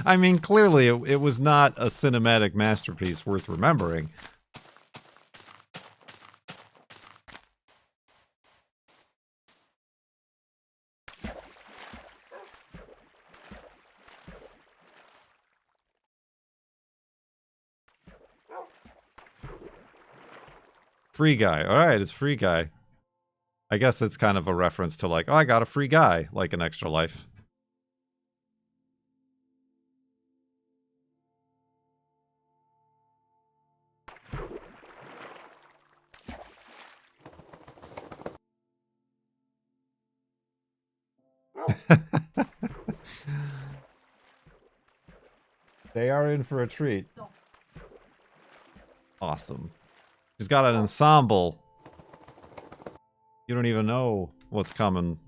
I mean, clearly it was not a cinematic masterpiece worth remembering. Free Guy. Alright, it's Free Guy. I guess it's kind of a reference to like, oh, I got a free guy, like an Extra Life. They are in for a treat. Awesome. She's got an ensemble. You don't even know what's coming.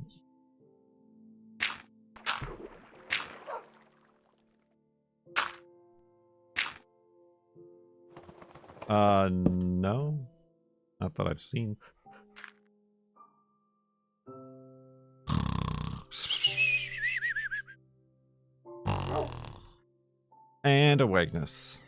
No. Not that I've seen. And awakeness.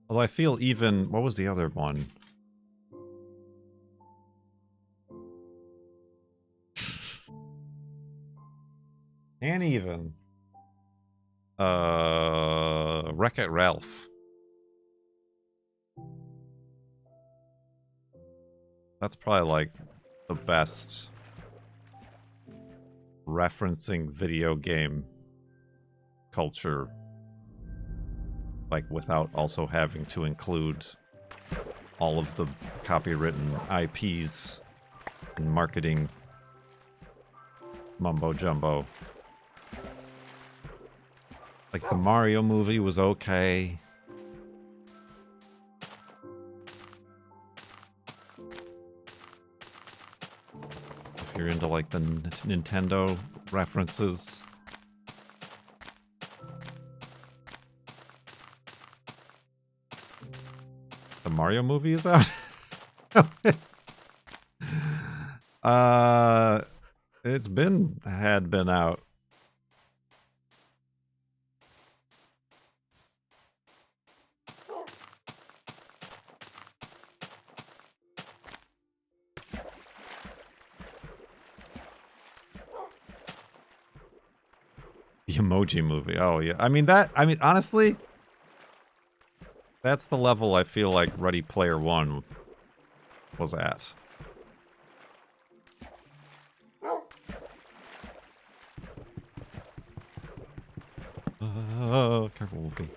Although I feel even... What was the other one? And even... Wreck-It Ralph. That's probably like the best referencing video game culture, like without also having to include all of the copywritten IPs and marketing mumbo jumbo. Like the Mario movie was okay. if you're into like the Nintendo references. The Mario movie is out? It's had been out. The Emoji Movie. Oh yeah. I mean honestly, that's the level I feel like Ready Player One was at. Oh, careful, Wolfie.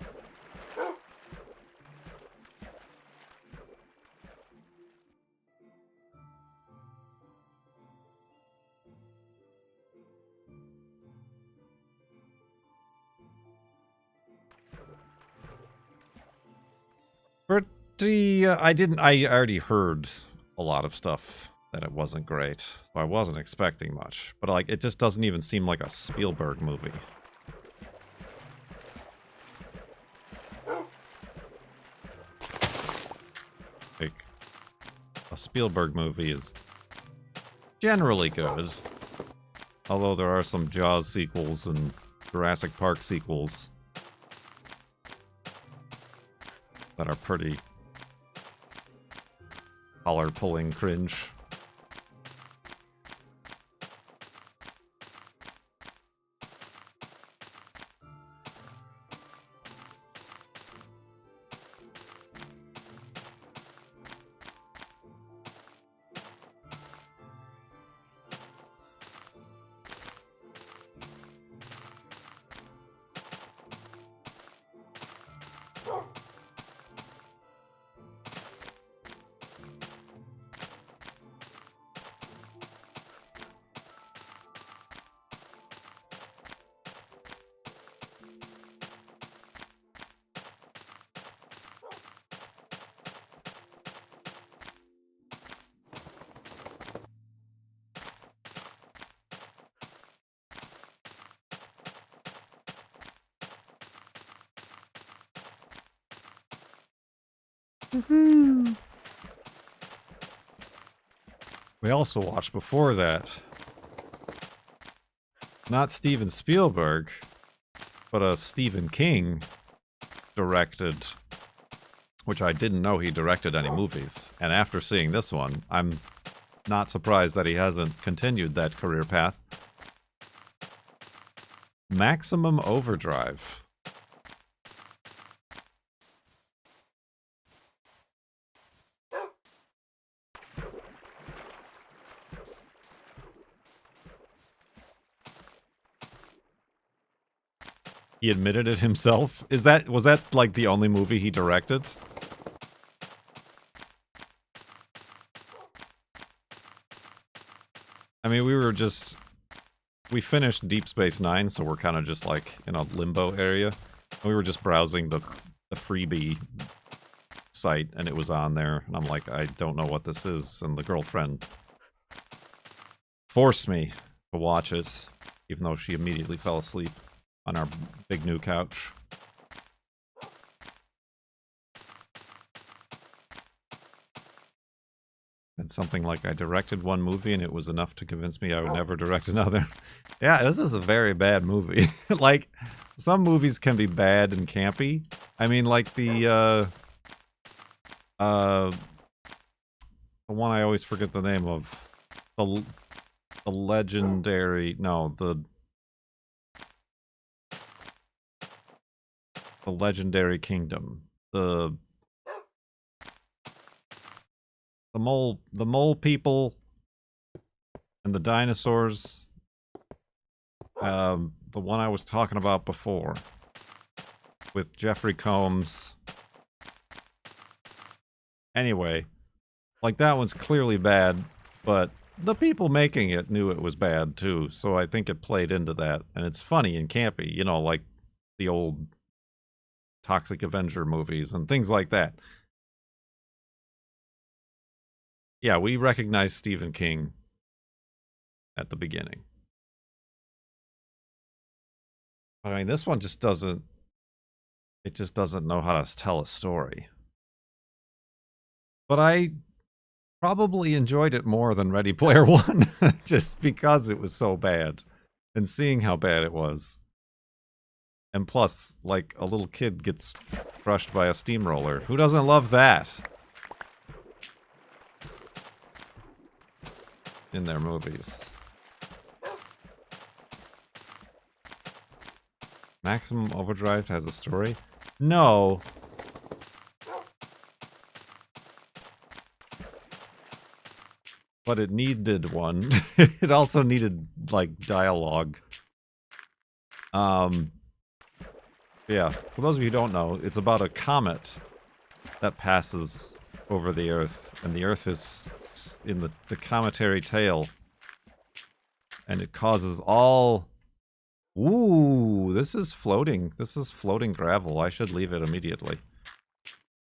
Pretty, I already heard a lot of stuff that it wasn't great, so I wasn't expecting much. But like, it just doesn't even seem like a Spielberg movie. Like, a Spielberg movie is generally good. Although there are some Jaws sequels and Jurassic Park sequels that are pretty collar-pulling cringe. We also watched before that, not Steven Spielberg, but a Stephen King directed, which I didn't know he directed any movies. And after seeing this one, I'm not surprised that he hasn't continued that career path. Maximum Overdrive. He admitted it himself. Was that like the only movie he directed? I mean, we finished Deep Space Nine, so we're kind of just like in a limbo area. We were just browsing the freebie site, and it was on there, and I'm like, I don't know what this is, and the girlfriend forced me to watch it, even though she immediately fell asleep on our big new couch. And something like I directed one movie and it was enough to convince me I would never direct another. Yeah, this is a very bad movie. Like, some movies can be bad and campy. I mean, like the one I always forget the name of. The legendary, no, the Legendary Kingdom. The mole people and the dinosaurs. The one I was talking about before with Jeffrey Combs. Anyway, like, that one's clearly bad, but the people making it knew it was bad too, so I think it played into that, and it's funny and campy, you know, like the old Toxic Avenger movies and things like that. Yeah, we recognize Stephen King at the beginning. I mean, this one just doesn't, it just doesn't know how to tell a story. But I probably enjoyed it more than Ready Player One, just because it was so bad, and seeing how bad it was. And plus, like, a little kid gets crushed by a steamroller. Who doesn't love that? In their movies. Maximum Overdrive has a story? No. But it needed one. It also needed, like, dialogue. Yeah, for those of you who don't know, it's about a comet that passes over the Earth, and the Earth is in the cometary tail, and it causes all... Ooh, this is floating. This is floating gravel. I should leave it immediately.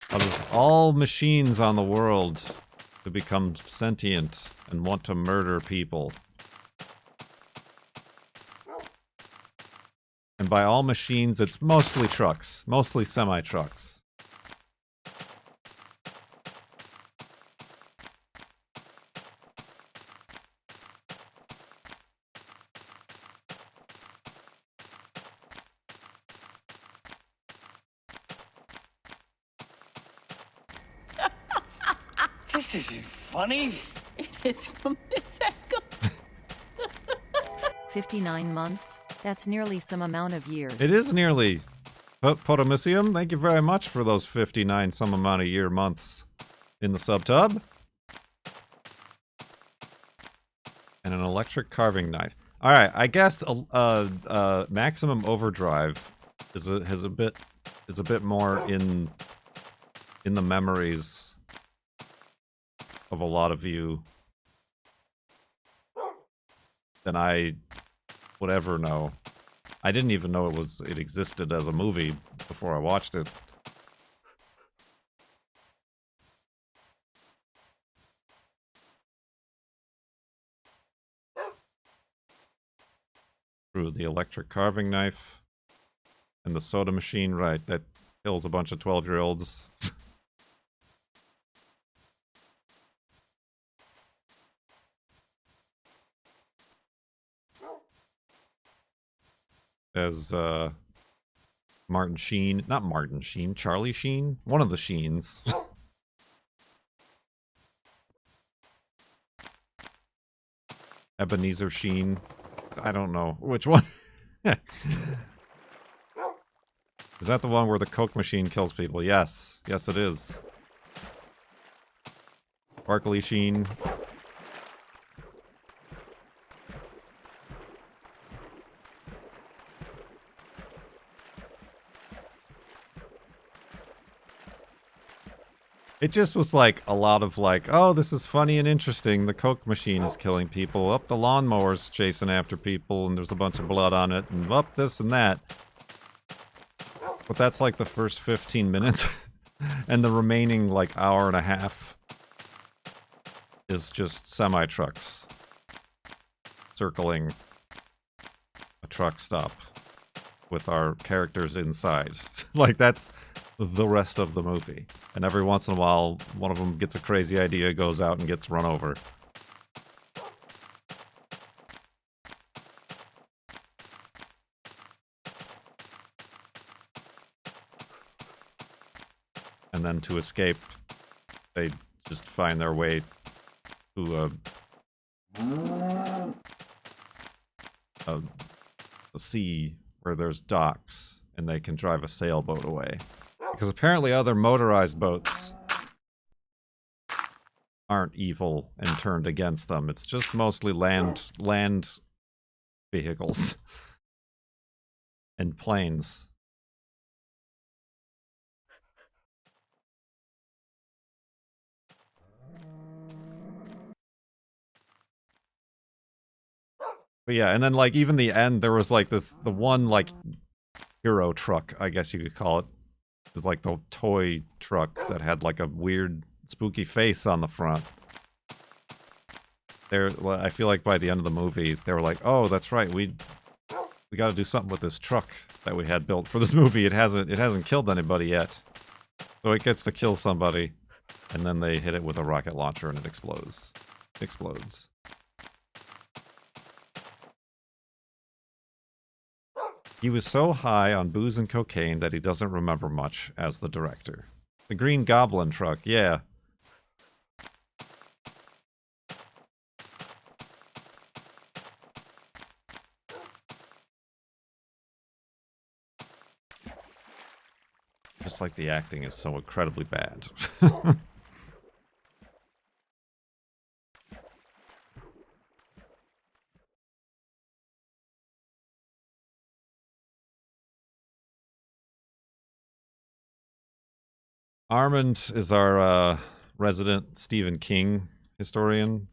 Causes all machines on the world to become sentient and want to murder people. And by all machines, it's mostly trucks. Mostly semi-trucks. This isn't funny. It's from this angle. 59 months? That's nearly some amount of years. It is nearly. Potamisium, thank you very much for those 59 some amount of year months in the subtub. And an electric carving knife. Alright, I guess Maximum Overdrive is a bit more in the memories of a lot of you than I would ever know. I didn't even know it existed as a movie before I watched it. Through the electric carving knife and the soda machine, right, that kills a bunch of 12-year-olds. As Martin Sheen, not Martin Sheen, Charlie Sheen, one of the Sheens. Ebenezer Sheen, I don't know which one. Is that the one where the Coke machine kills people? Yes, yes it is. Sparkly Sheen. It just was like a lot of like, oh, this is funny and interesting. The Coke machine is killing people. Up the lawnmower's chasing after people, and there's a bunch of blood on it, and up this and that. But that's like the first 15 minutes, and the remaining like hour and a half is just semi-trucks circling a truck stop with our characters inside. Like that's the rest of the movie. And every once in a while, one of them gets a crazy idea, goes out and gets run over. And then to escape, they just find their way to a sea where there's docks, and they can drive a sailboat away. Because apparently other motorized boats aren't evil and turned against them. It's just mostly land vehicles and planes. But yeah, and then like even the end, there was like the one like hero truck, I guess you could call it. It was like the toy truck that had like a weird spooky face on the front. I feel like by the end of the movie, they were like, "Oh, that's right, we got to do something with this truck that we had built for this movie. It hasn't killed anybody yet, so it gets to kill somebody." And then they hit it with a rocket launcher and it explodes. Explodes. He was so high on booze and cocaine that he doesn't remember much as the director. The Green Goblin truck, yeah. Just like the acting is so incredibly bad. Armand is our resident Stephen King historian,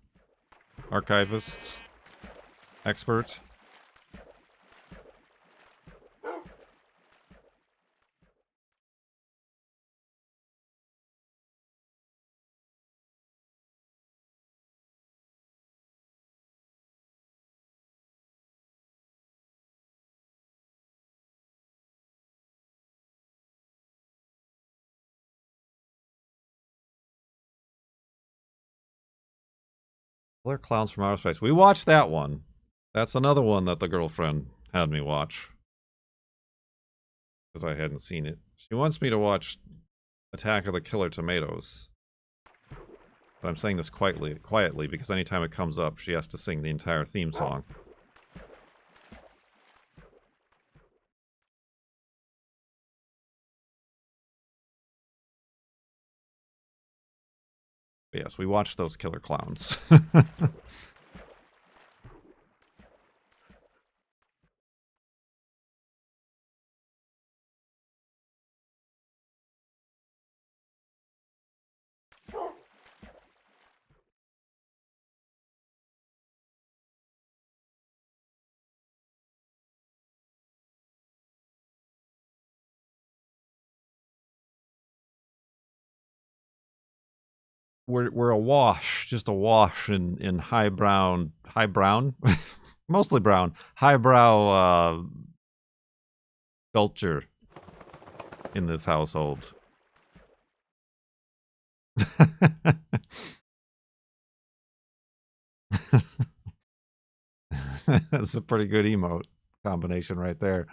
archivist, expert. Killer Clowns from Outer Space. We watched that one. That's another one that the girlfriend had me watch. Because I hadn't seen it. She wants me to watch Attack of the Killer Tomatoes. But I'm saying this quietly because anytime it comes up, she has to sing the entire theme song. But yes, we watched those Killer Clowns. We're awash, just awash in high brown, mostly brown, highbrow culture in this household. That's a pretty good emote combination right there.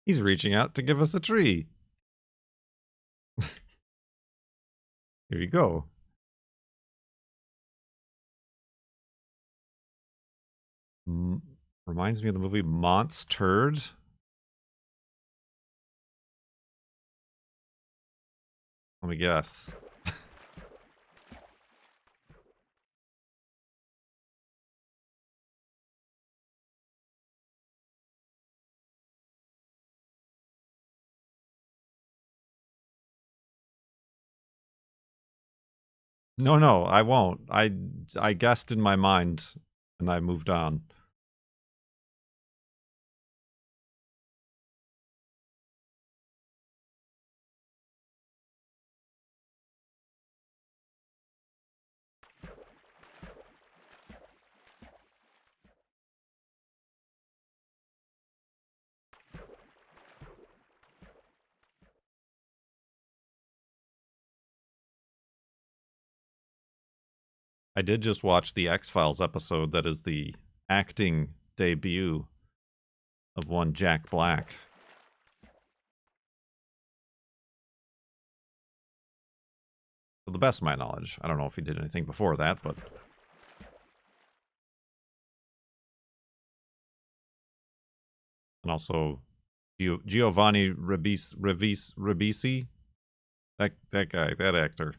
He's reaching out to give us a tree. Here you go. Reminds me of the movie Mont's Turd. Let me guess. No, I won't. I guessed in my mind and I moved on. I did just watch the X-Files episode that is the acting debut of one Jack Black. To the best of my knowledge. I don't know if he did anything before that, but... And also Giovanni Ribisi. That guy, that actor.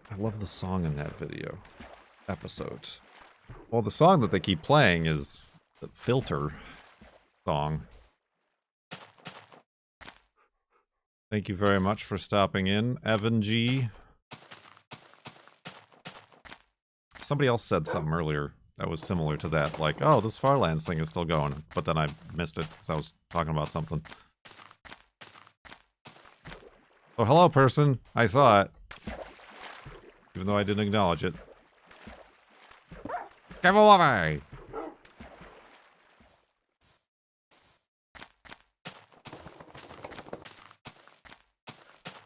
I love the song in that video episode. Well, the song that they keep playing is the Filter song. Thank you very much for stopping in, Evan G. Somebody else said something earlier that was similar to that, like, oh, this Farlands thing is still going, but then I missed it because I was talking about something. Oh, hello, person. I saw it. Even though I didn't acknowledge it. Give away!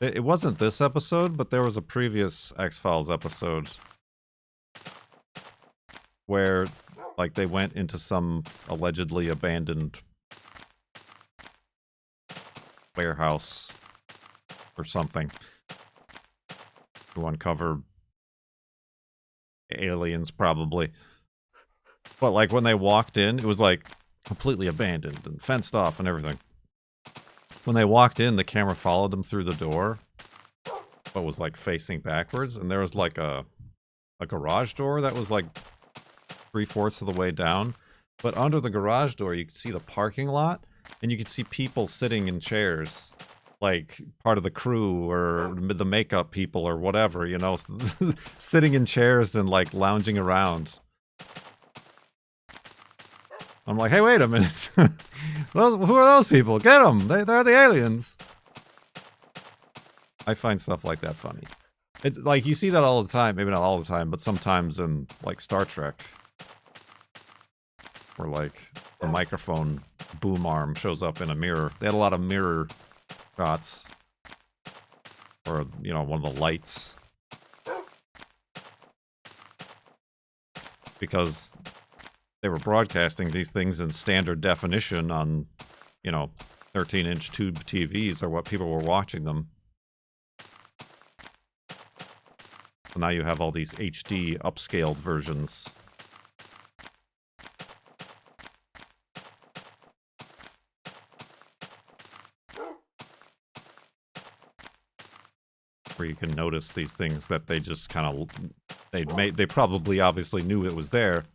It wasn't this episode, but there was a previous X-Files episode where, like, they went into some allegedly abandoned warehouse or something to uncover aliens, probably. But, like, when they walked in, it was, like, completely abandoned and fenced off and everything. When they walked in, the camera followed them through the door, but was, like, facing backwards, and there was, like, a garage door that was, like, 3/4 of the way down. But under the garage door, you could see the parking lot, and you could see people sitting in chairs, like, part of the crew, or the makeup people, or whatever, you know, sitting in chairs and, like, lounging around. I'm like, hey, wait a minute. Who are those people? Get them! They're the aliens! I find stuff like that funny. It's like, you see that all the time. Maybe not all the time, but sometimes in, like, Star Trek. Where, like, the microphone boom arm shows up in a mirror. They had a lot of mirror shots. Or, you know, one of the lights. Because they were broadcasting these things in standard definition on, you know, 13-inch tube TVs, or what people were watching them. So now you have all these HD upscaled versions. Where you can notice these things that they just kind of, they probably obviously knew it was there.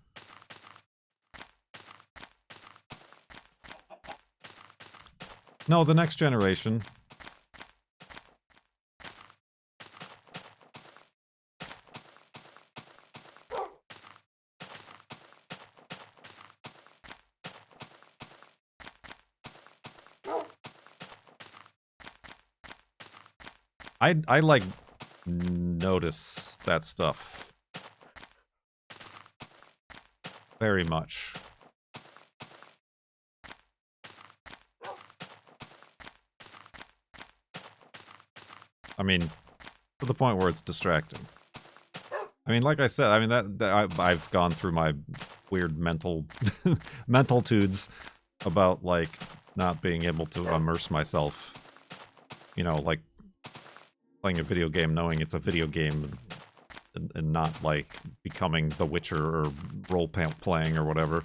No, the Next Generation. I like notice that stuff very much. I mean, to the point where it's distracting. I mean, like I said, I mean I've gone through my weird mental mental-tudes about, like, not being able to immerse myself. You know, like playing a video game knowing it's a video game and not, like, becoming The Witcher or role-playing or whatever.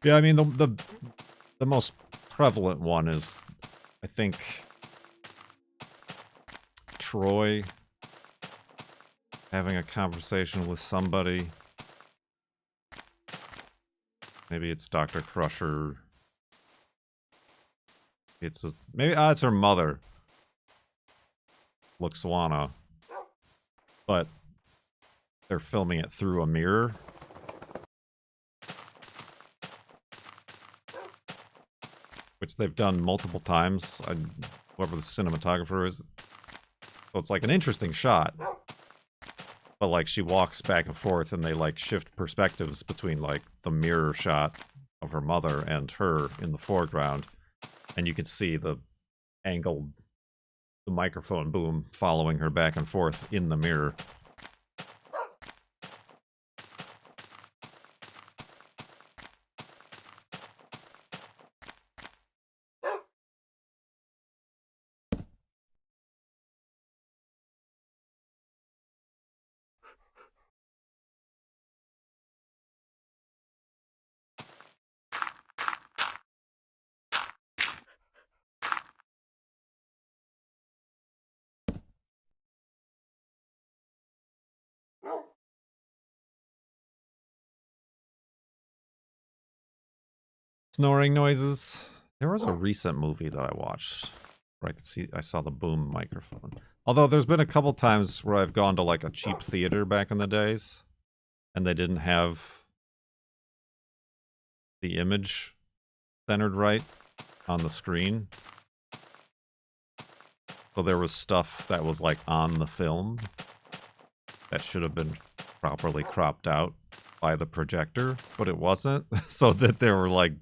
Yeah, I mean, the most prevalent one is, I think, Troy having a conversation with somebody. Maybe it's Dr. Crusher. Maybe it's her mother, Luxwana, but they're filming it through a mirror. Which they've done multiple times. Whoever the cinematographer is, So it's like an interesting shot. But like she walks back and forth and they like shift perspectives between like the mirror shot of her mother and her in the foreground. And you can see the angled, the microphone boom following her back and forth in the mirror. Snoring noises. There was a recent movie that I watched where I saw the boom microphone. Although there's been a couple times where I've gone to like a cheap theater back in the days and they didn't have the image centered right on the screen. So there was stuff that was like on the film that should have been properly cropped out by the projector, but it wasn't. So that there were like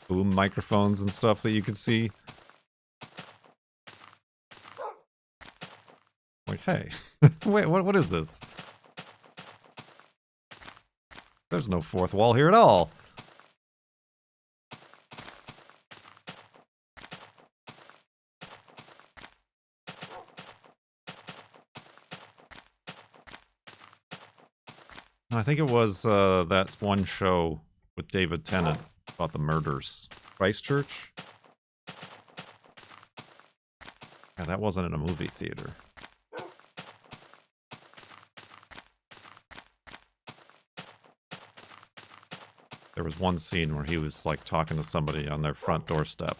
boom microphones and stuff that you could see. Like, hey, wait, what is this? There's no fourth wall here at all. I think it was that one show with David Tennant about the murders. Christchurch? Yeah, that wasn't in a movie theater. There was one scene where he was like talking to somebody on their front doorstep.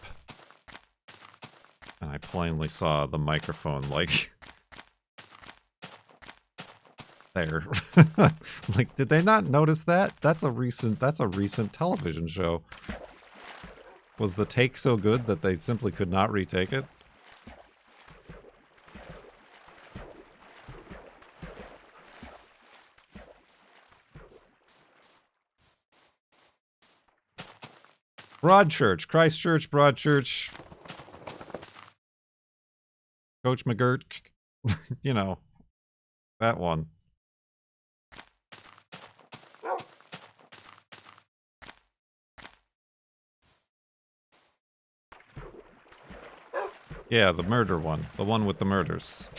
And I plainly saw the microphone like there. Like, did they not notice that? That's a recent television show. Was the take so good that they simply could not retake it? Broadchurch, Christchurch, Broadchurch. Coach McGirt, you know, that one. Yeah, the murder one. The one with the murders.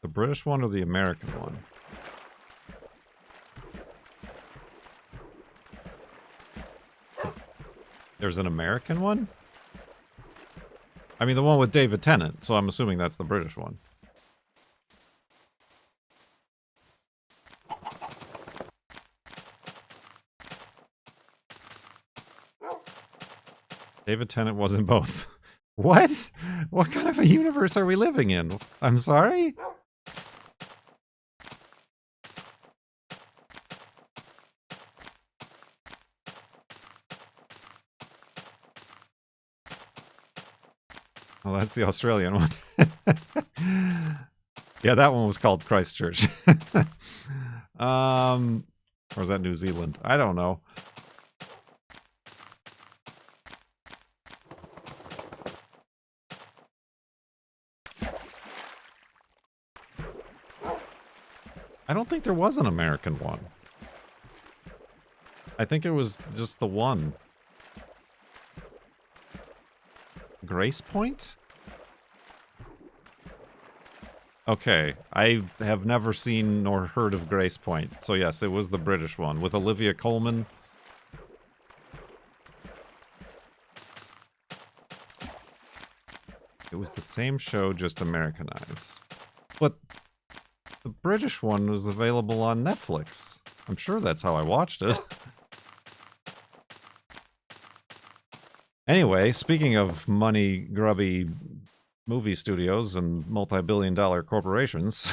The British one or the American one? There's an American one? I mean, the one with David Tennant, so I'm assuming that's the British one. David Tennant was in both. What? What kind of a universe are we living in? I'm sorry? Oh, that's the Australian one. Yeah, that one was called Christchurch. Or was that New Zealand? I don't know. I don't think there was an American one. I think it was just the one. Grace Point? Okay, I have never seen nor heard of Grace Point. So yes, it was the British one with Olivia Colman. It was the same show, just Americanized. But the British one was available on Netflix. I'm sure that's how I watched it. Anyway, speaking of money grubby movie studios and multi-billion-dollar corporations.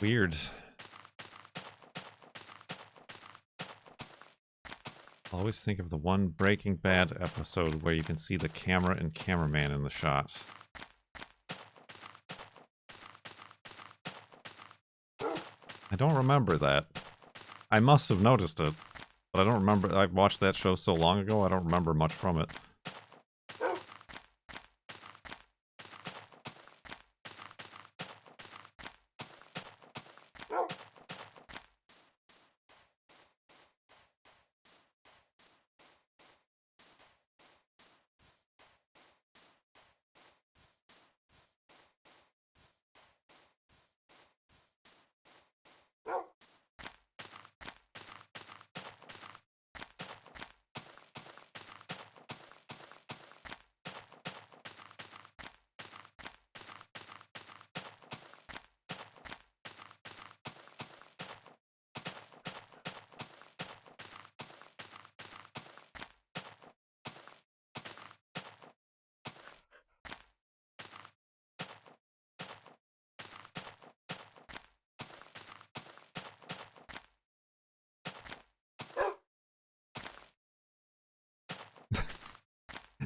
Weird. Always think of the one Breaking Bad episode where you can see the camera and cameraman in the shot. I don't remember that. I must have noticed it, but I don't remember. I watched that show so long ago, I don't remember much from it.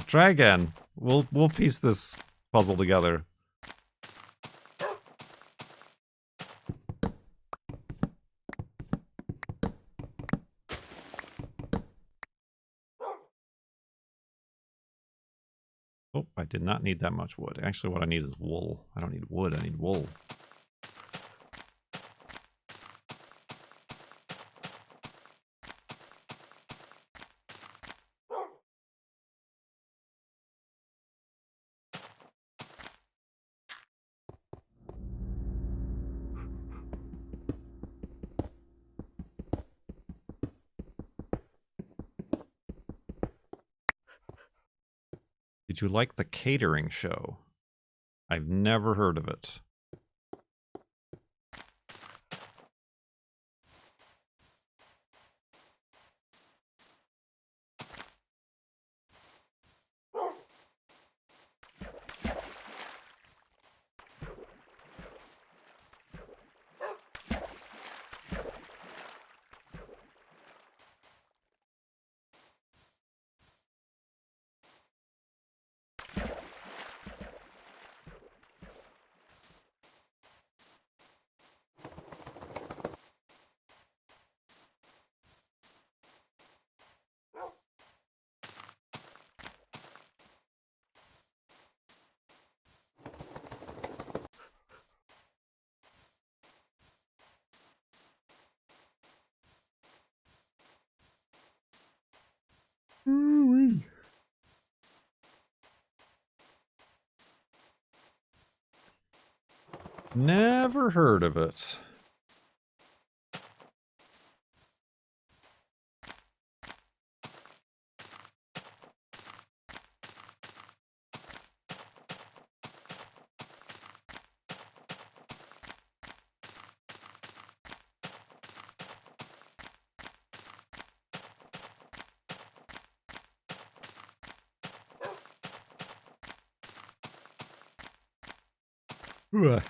Try again. We'll piece this puzzle together. Oh, I did not need that much wood. Actually, what I need is wool. I don't need wood, I need wool. Did you like the catering show? I've never heard of it. Never heard of it. Ugh.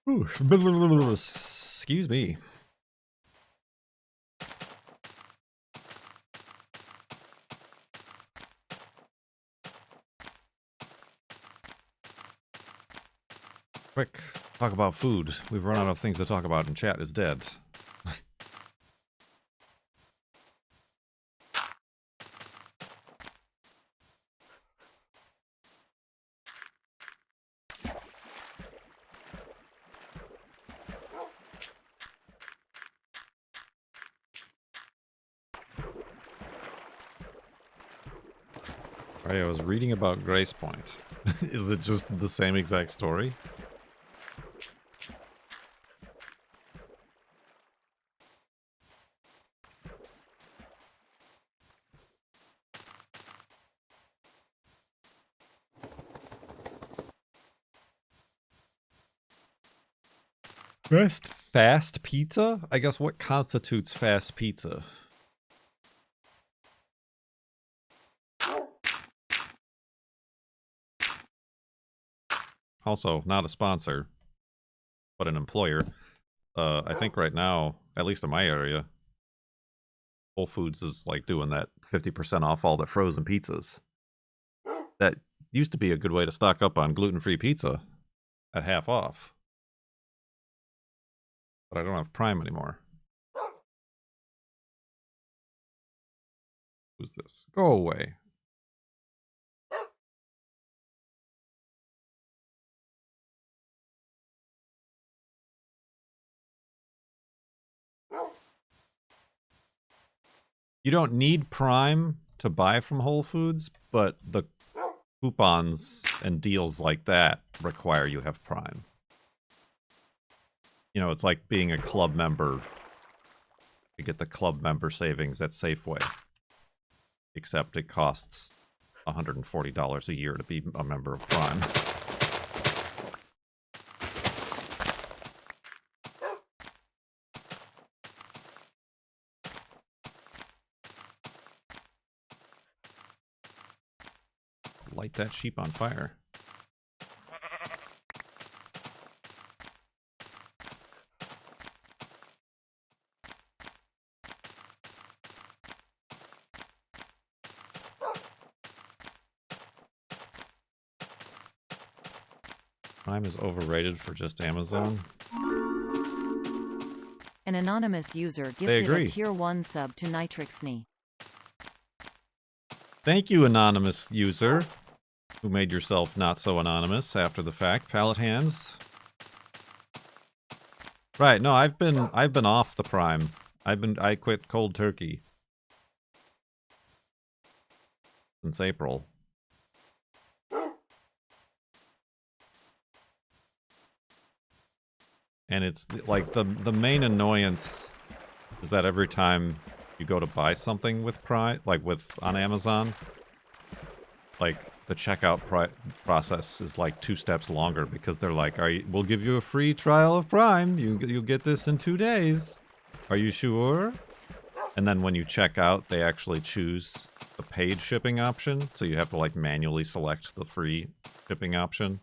Ooh. Excuse me. Quick, talk about food. We've run out of things to talk about and chat is dead. Right, I was reading about Grace Point. Is it just the same exact story? Best fast pizza? I guess what constitutes fast pizza? Also, not a sponsor, but an employer. I think right now, at least in my area, Whole Foods is like doing that 50% off all the frozen pizzas. That used to be a good way to stock up on gluten-free pizza at half off. But I don't have Prime anymore. Who's this? Go away. You don't need Prime to buy from Whole Foods, but the coupons and deals like that require you have Prime. You know, it's like being a club member. You get the club member savings at Safeway. Except it costs $140 a year to be a member of Prime. Light that sheep on fire. Prime is overrated for just Amazon. An anonymous user They gifted a agree. tier 1 sub to Nitrixney. Thank you, anonymous user, who made yourself not so anonymous after the fact. Pallet hands. Right, no, I've been off the Prime. I quit cold turkey since April. And it's like the main annoyance is that every time you go to buy something with Prime, like on Amazon, like the checkout process is like 2 steps longer because they're like, we'll give you a free trial of Prime. You'll get this in 2 days. Are you sure? And then when you check out, they actually choose the paid shipping option, so you have to like manually select the free shipping option.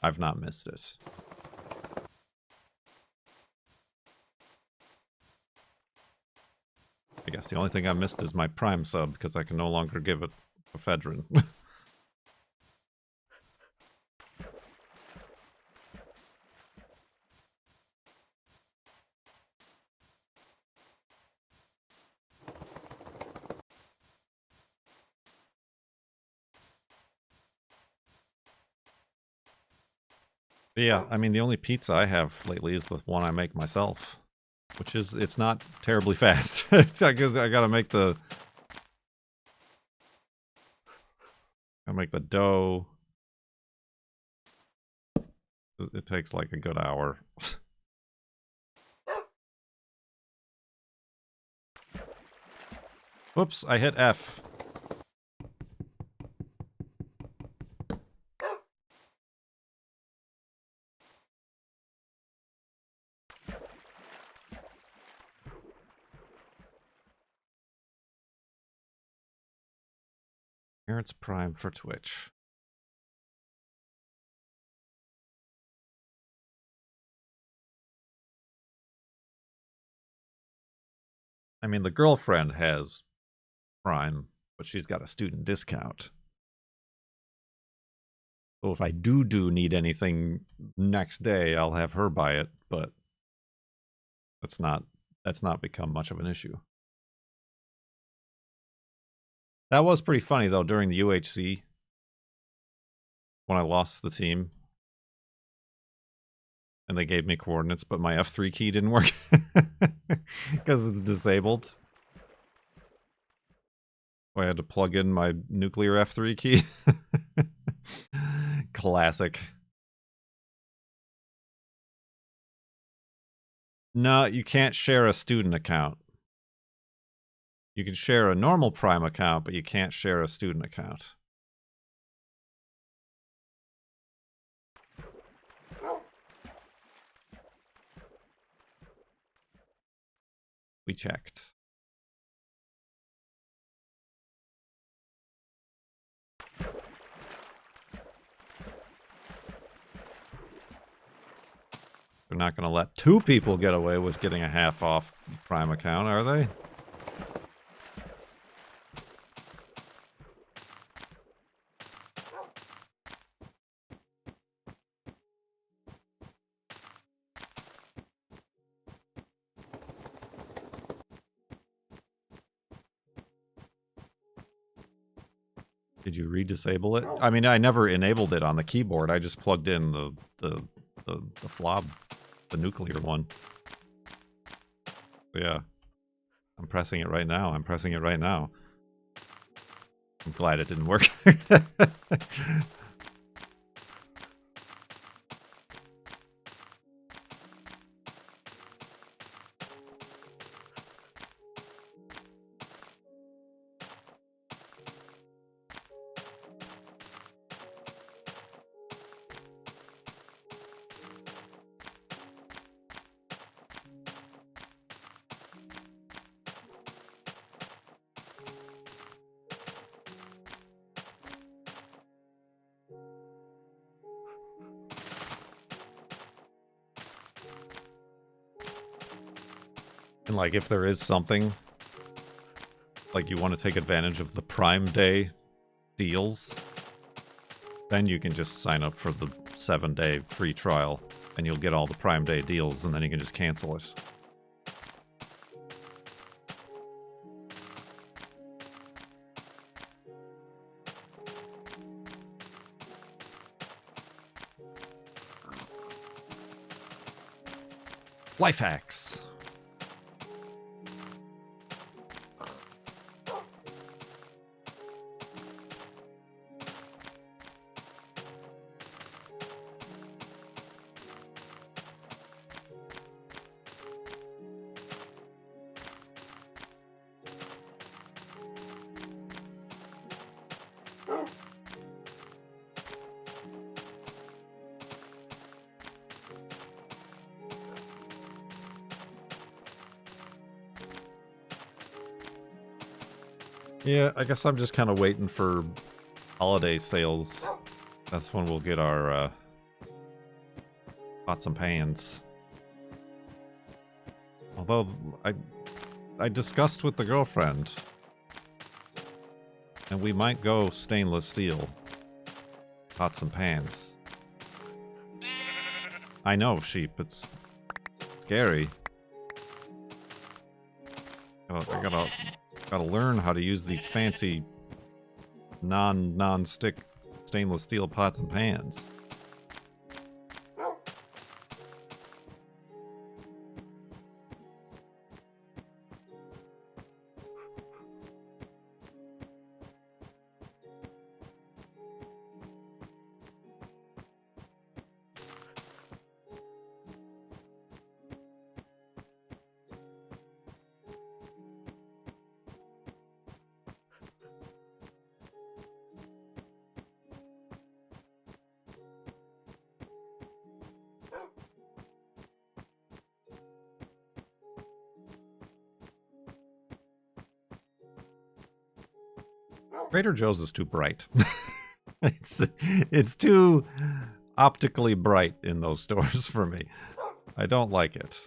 I've not missed it. I guess the only thing I missed is my Prime sub, because I can no longer give it ephedrine. But yeah, I mean, the only pizza I have lately is the one I make myself, which is, it's not terribly fast. I guess I gotta make the dough. It takes like a good hour. Whoops, I hit F. Parents Prime for Twitch. I mean, the girlfriend has Prime, but she's got a student discount. So if I do need anything next day, I'll have her buy it, but that's not become much of an issue. That was pretty funny though during the UHC when I lost the team. And they gave me coordinates, but my F3 key didn't work because it's disabled. I had to plug in my nuclear F3 key. Classic. No, you can't share a student account. You can share a normal Prime account, but you can't share a student account. We checked. They're not going to let two people get away with getting a half off Prime account, are they? Did you re-disable it? I mean, I never enabled it on the keyboard. I just plugged in the flob, the nuclear one. Yeah. I'm pressing it right now. I'm pressing it right now. I'm glad it didn't work. And like, if there is something, like you want to take advantage of the Prime Day deals, then you can just sign up for the 7-day free trial, and you'll get all the Prime Day deals, and then you can just cancel it. Life hacks. Yeah, I guess I'm just kind of waiting for holiday sales. That's when we'll get our pots and pans. Although I discussed with the girlfriend, and we might go stainless steel pots and pans. I know, sheep. It's scary. I gotta learn how to use these fancy non-stick stainless steel pots and pans. Trader Joe's is too bright. It's too optically bright in those stores for me. I don't like it.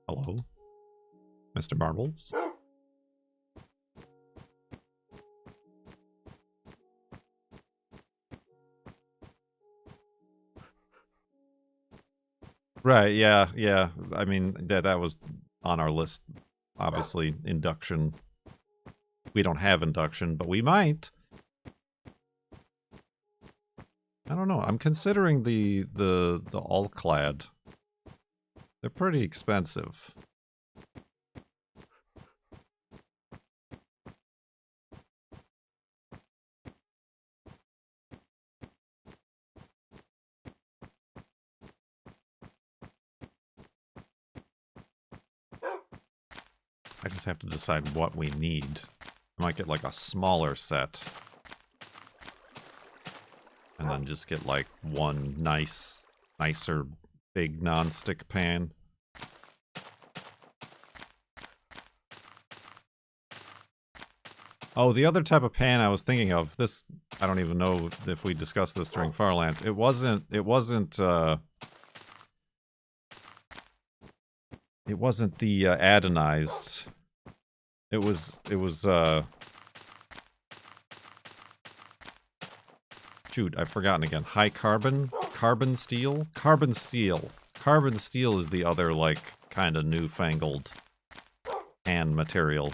Hello, Mr. Marbles. Right, yeah. I mean, that was on our list. Obviously, induction. We don't have induction, but we might. I don't don't know. I'm considering the all clad. They're pretty expensive. I just have to decide what we need. I might get like a smaller set. And then just get like one nicer big non-stick pan. Oh, the other type of pan I was thinking of, this, I don't even know if we discussed this during Farlands. It wasn't the adonized. It was shoot, I've forgotten again. High carbon? Carbon steel? Carbon steel. Carbon steel is the other, like, kind of newfangled pan material.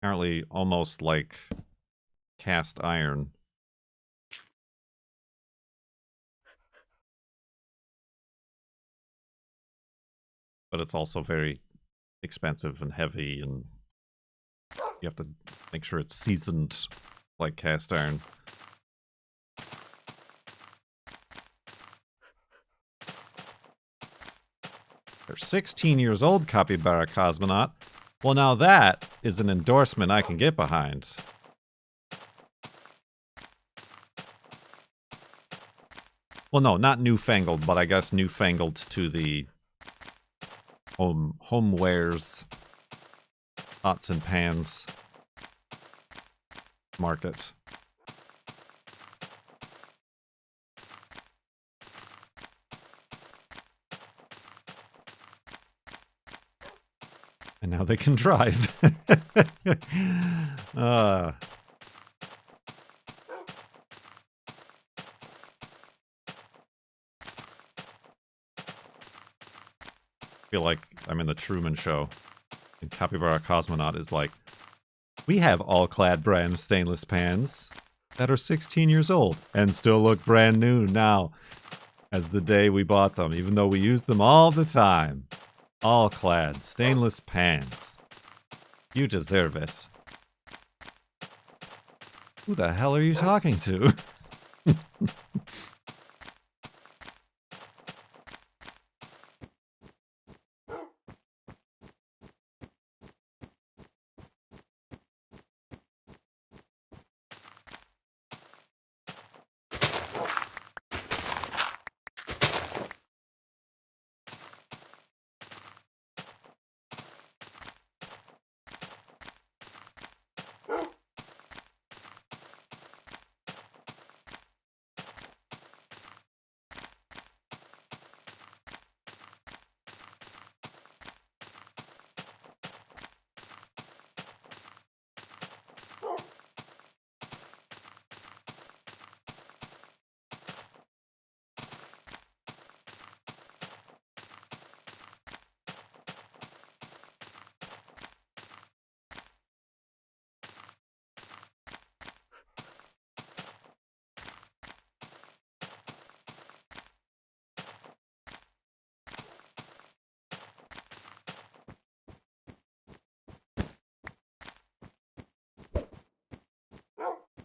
Apparently almost like cast iron. But it's also very expensive and heavy, and you have to make sure it's seasoned like cast iron. They're 16 years old, Capybara Cosmonaut. Well, now that is an endorsement I can get behind. Well, no, not newfangled, but I guess newfangled to the homewares, pots and pans market. And now they can drive. I feel like I'm in the Truman Show. And Capybara Cosmonaut is like, we have all-clad brand stainless pans that are 16 years old and still look brand new now as the day we bought them, even though we use them all the time. All-clad stainless pans. You deserve it. Who the hell are you talking to?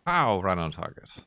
Pow, right on target.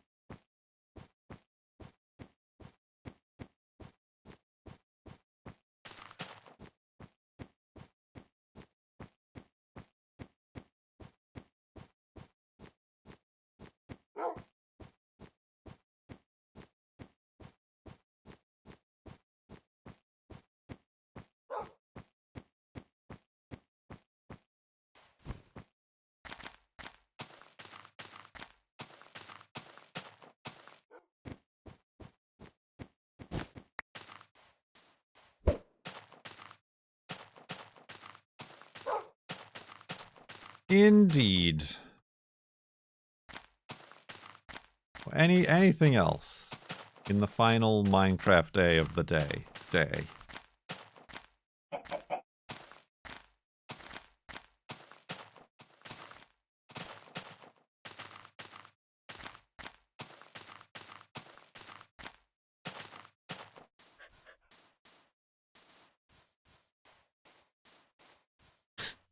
Indeed. Anything else? In the final Minecraft day of the day.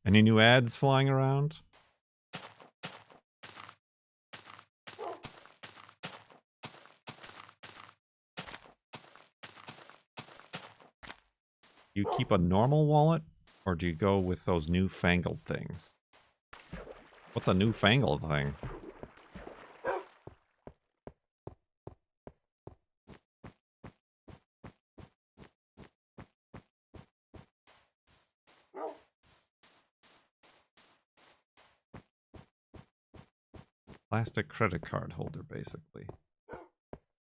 Any new ads flying around? You keep a normal wallet, or do you go with those newfangled things? What's a newfangled thing? Plastic credit card holder, basically.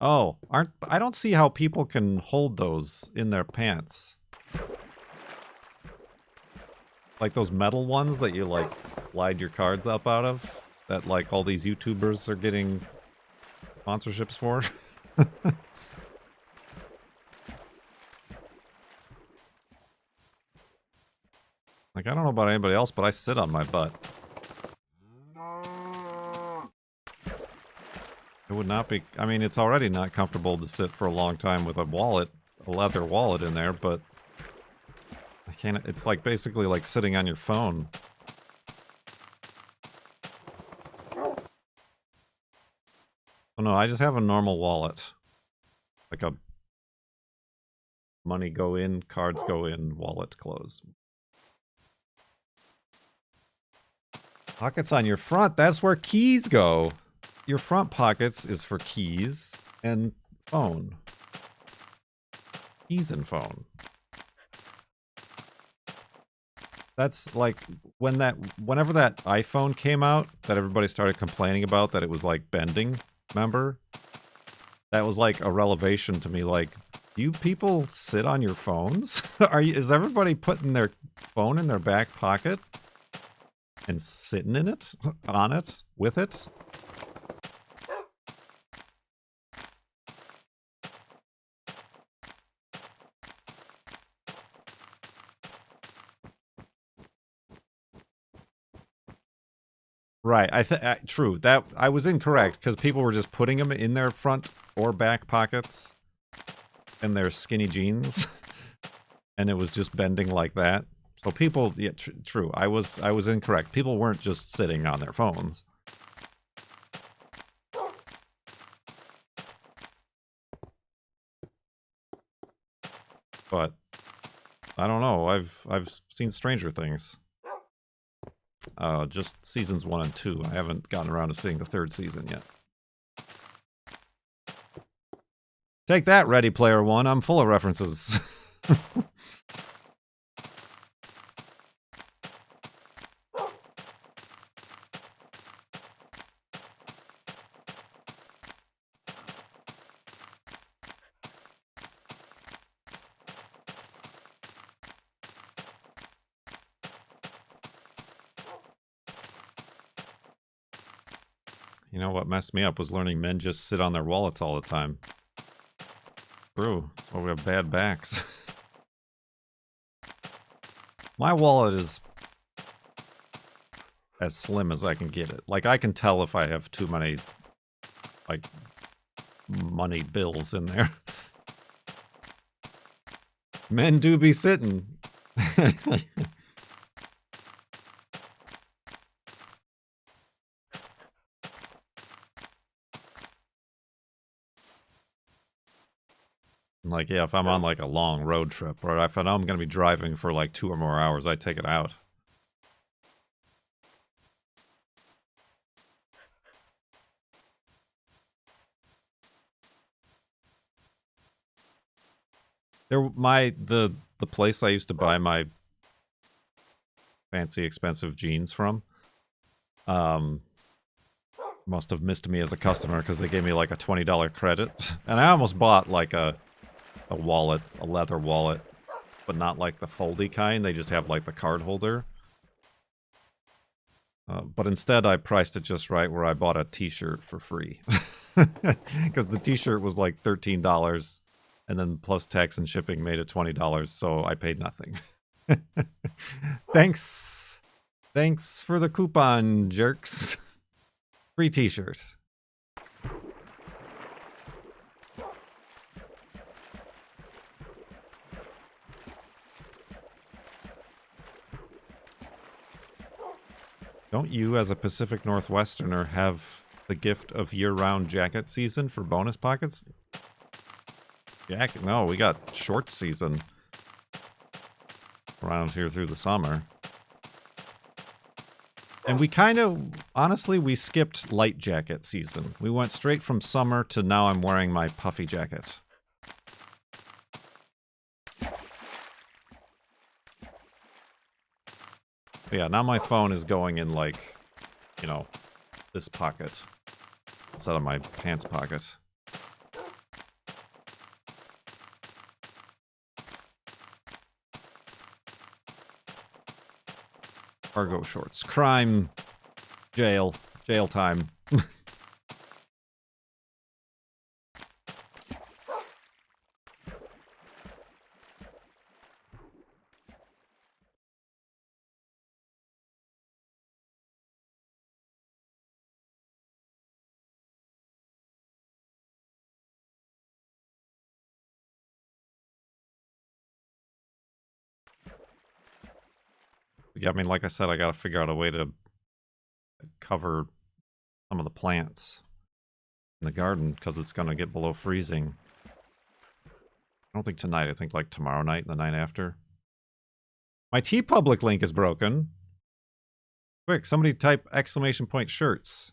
Oh, I don't see how people can hold those in their pants. Like those metal ones that you like slide your cards up out of, that like all these YouTubers are getting sponsorships for. Like, I don't know about anybody else, but I sit on my butt. It would not be, I mean, it's already not comfortable to sit for a long time with a wallet, a leather wallet in there, but I can't, it's like basically like sitting on your phone. Oh no, I just have a normal wallet. Like a money go in, cards go in, wallet close. Pockets on your front, that's where keys go. Your front pockets is for keys and phone. Keys and phone. That's like whenever that iPhone came out that everybody started complaining about that it was like bending, remember? That was like a revelation to me, like, you people sit on your phones? Is everybody putting their phone in their back pocket and sitting in it, on it, with it? Right, true. That I was incorrect because people were just putting them in their front or back pockets in their skinny jeans, and it was just bending like that. So people, yeah, true. I was incorrect. People weren't just sitting on their phones. But I don't know. I've seen stranger things. Just seasons 1 and 2. I haven't gotten around to seeing the 3rd season yet. Take that, Ready Player One. I'm full of references. You know what messed me up was learning men just sit on their wallets all the time. True. That's why we have bad backs. My wallet is as slim as I can get it. Like, I can tell if I have too many, like, money bills in there. Men do be sitting. Like, yeah, if I'm on like a long road trip, or if I know I'm going to be driving for like 2 or more hours, I take it out. The place I used to buy my fancy expensive jeans from, must have missed me as a customer because they gave me like a $20 credit, and I almost bought like a wallet, a leather wallet, but not like the foldy kind. They just have like the card holder. But instead, I priced it just right where I bought a t-shirt for free. Because the t-shirt was like $13, and then plus tax and shipping made it $20, so I paid nothing. Thanks. Thanks for the coupon, jerks. Free t-shirt. Don't you, as a Pacific Northwesterner, have the gift of year-round jacket season for bonus pockets? Jacket? No, we got short season around here through the summer. And we kind of, honestly, we skipped light jacket season. We went straight from summer to now I'm wearing my puffy jacket. But yeah, now my phone is going in like, you know, this pocket instead of my pants pocket. Cargo shorts. Crime. Jail. Jail time. Yeah, I mean, like I said, I gotta figure out a way to cover some of the plants in the garden because it's gonna get below freezing. I don't think tonight. I think like tomorrow night and the night after. My TeePublic link is broken. Quick, somebody type exclamation point shirts.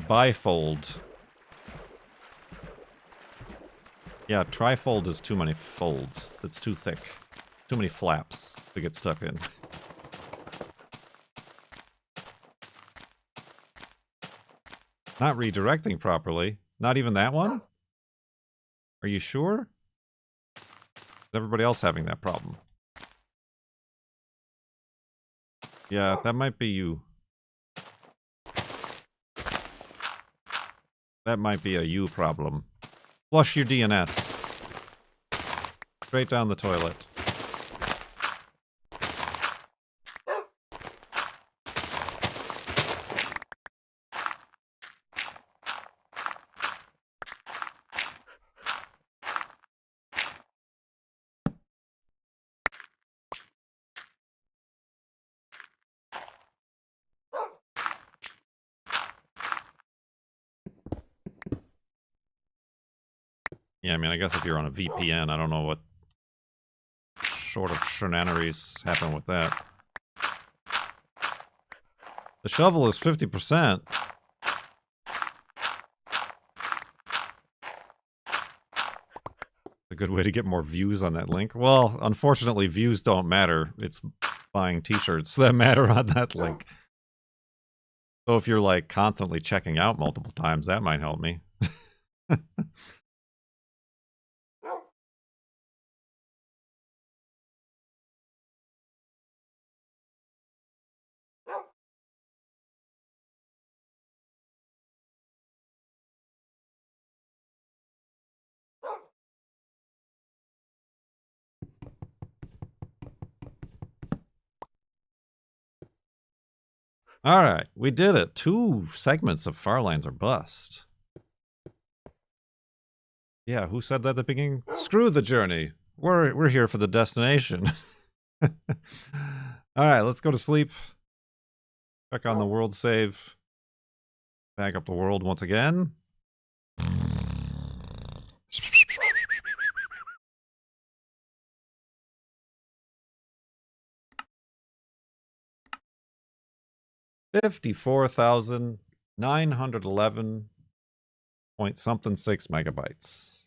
Bifold. Yeah, trifold is too many folds. That's too thick. Too many flaps to get stuck in. Not redirecting properly. Not even that one? Are you sure? Is everybody else having that problem? Yeah, that might be you. That might be a you problem. Flush your DNS. Straight down the toilet. Yeah, I mean, I guess if you're on a VPN, I don't know what sort of shenanigans happen with that. The shovel is 50%. A good way to get more views on that link. Well, unfortunately, views don't matter. It's buying t-shirts that matter on that link. So if you're like constantly checking out multiple times, that might help me. All right, we did it. 2 segments of Farlands or Bust. Yeah, who said that at the beginning? Screw the journey. We're here for the destination. All right, let's go to sleep. Check on the world save. Back up the world once again. $54,911 point something 6 megabytes.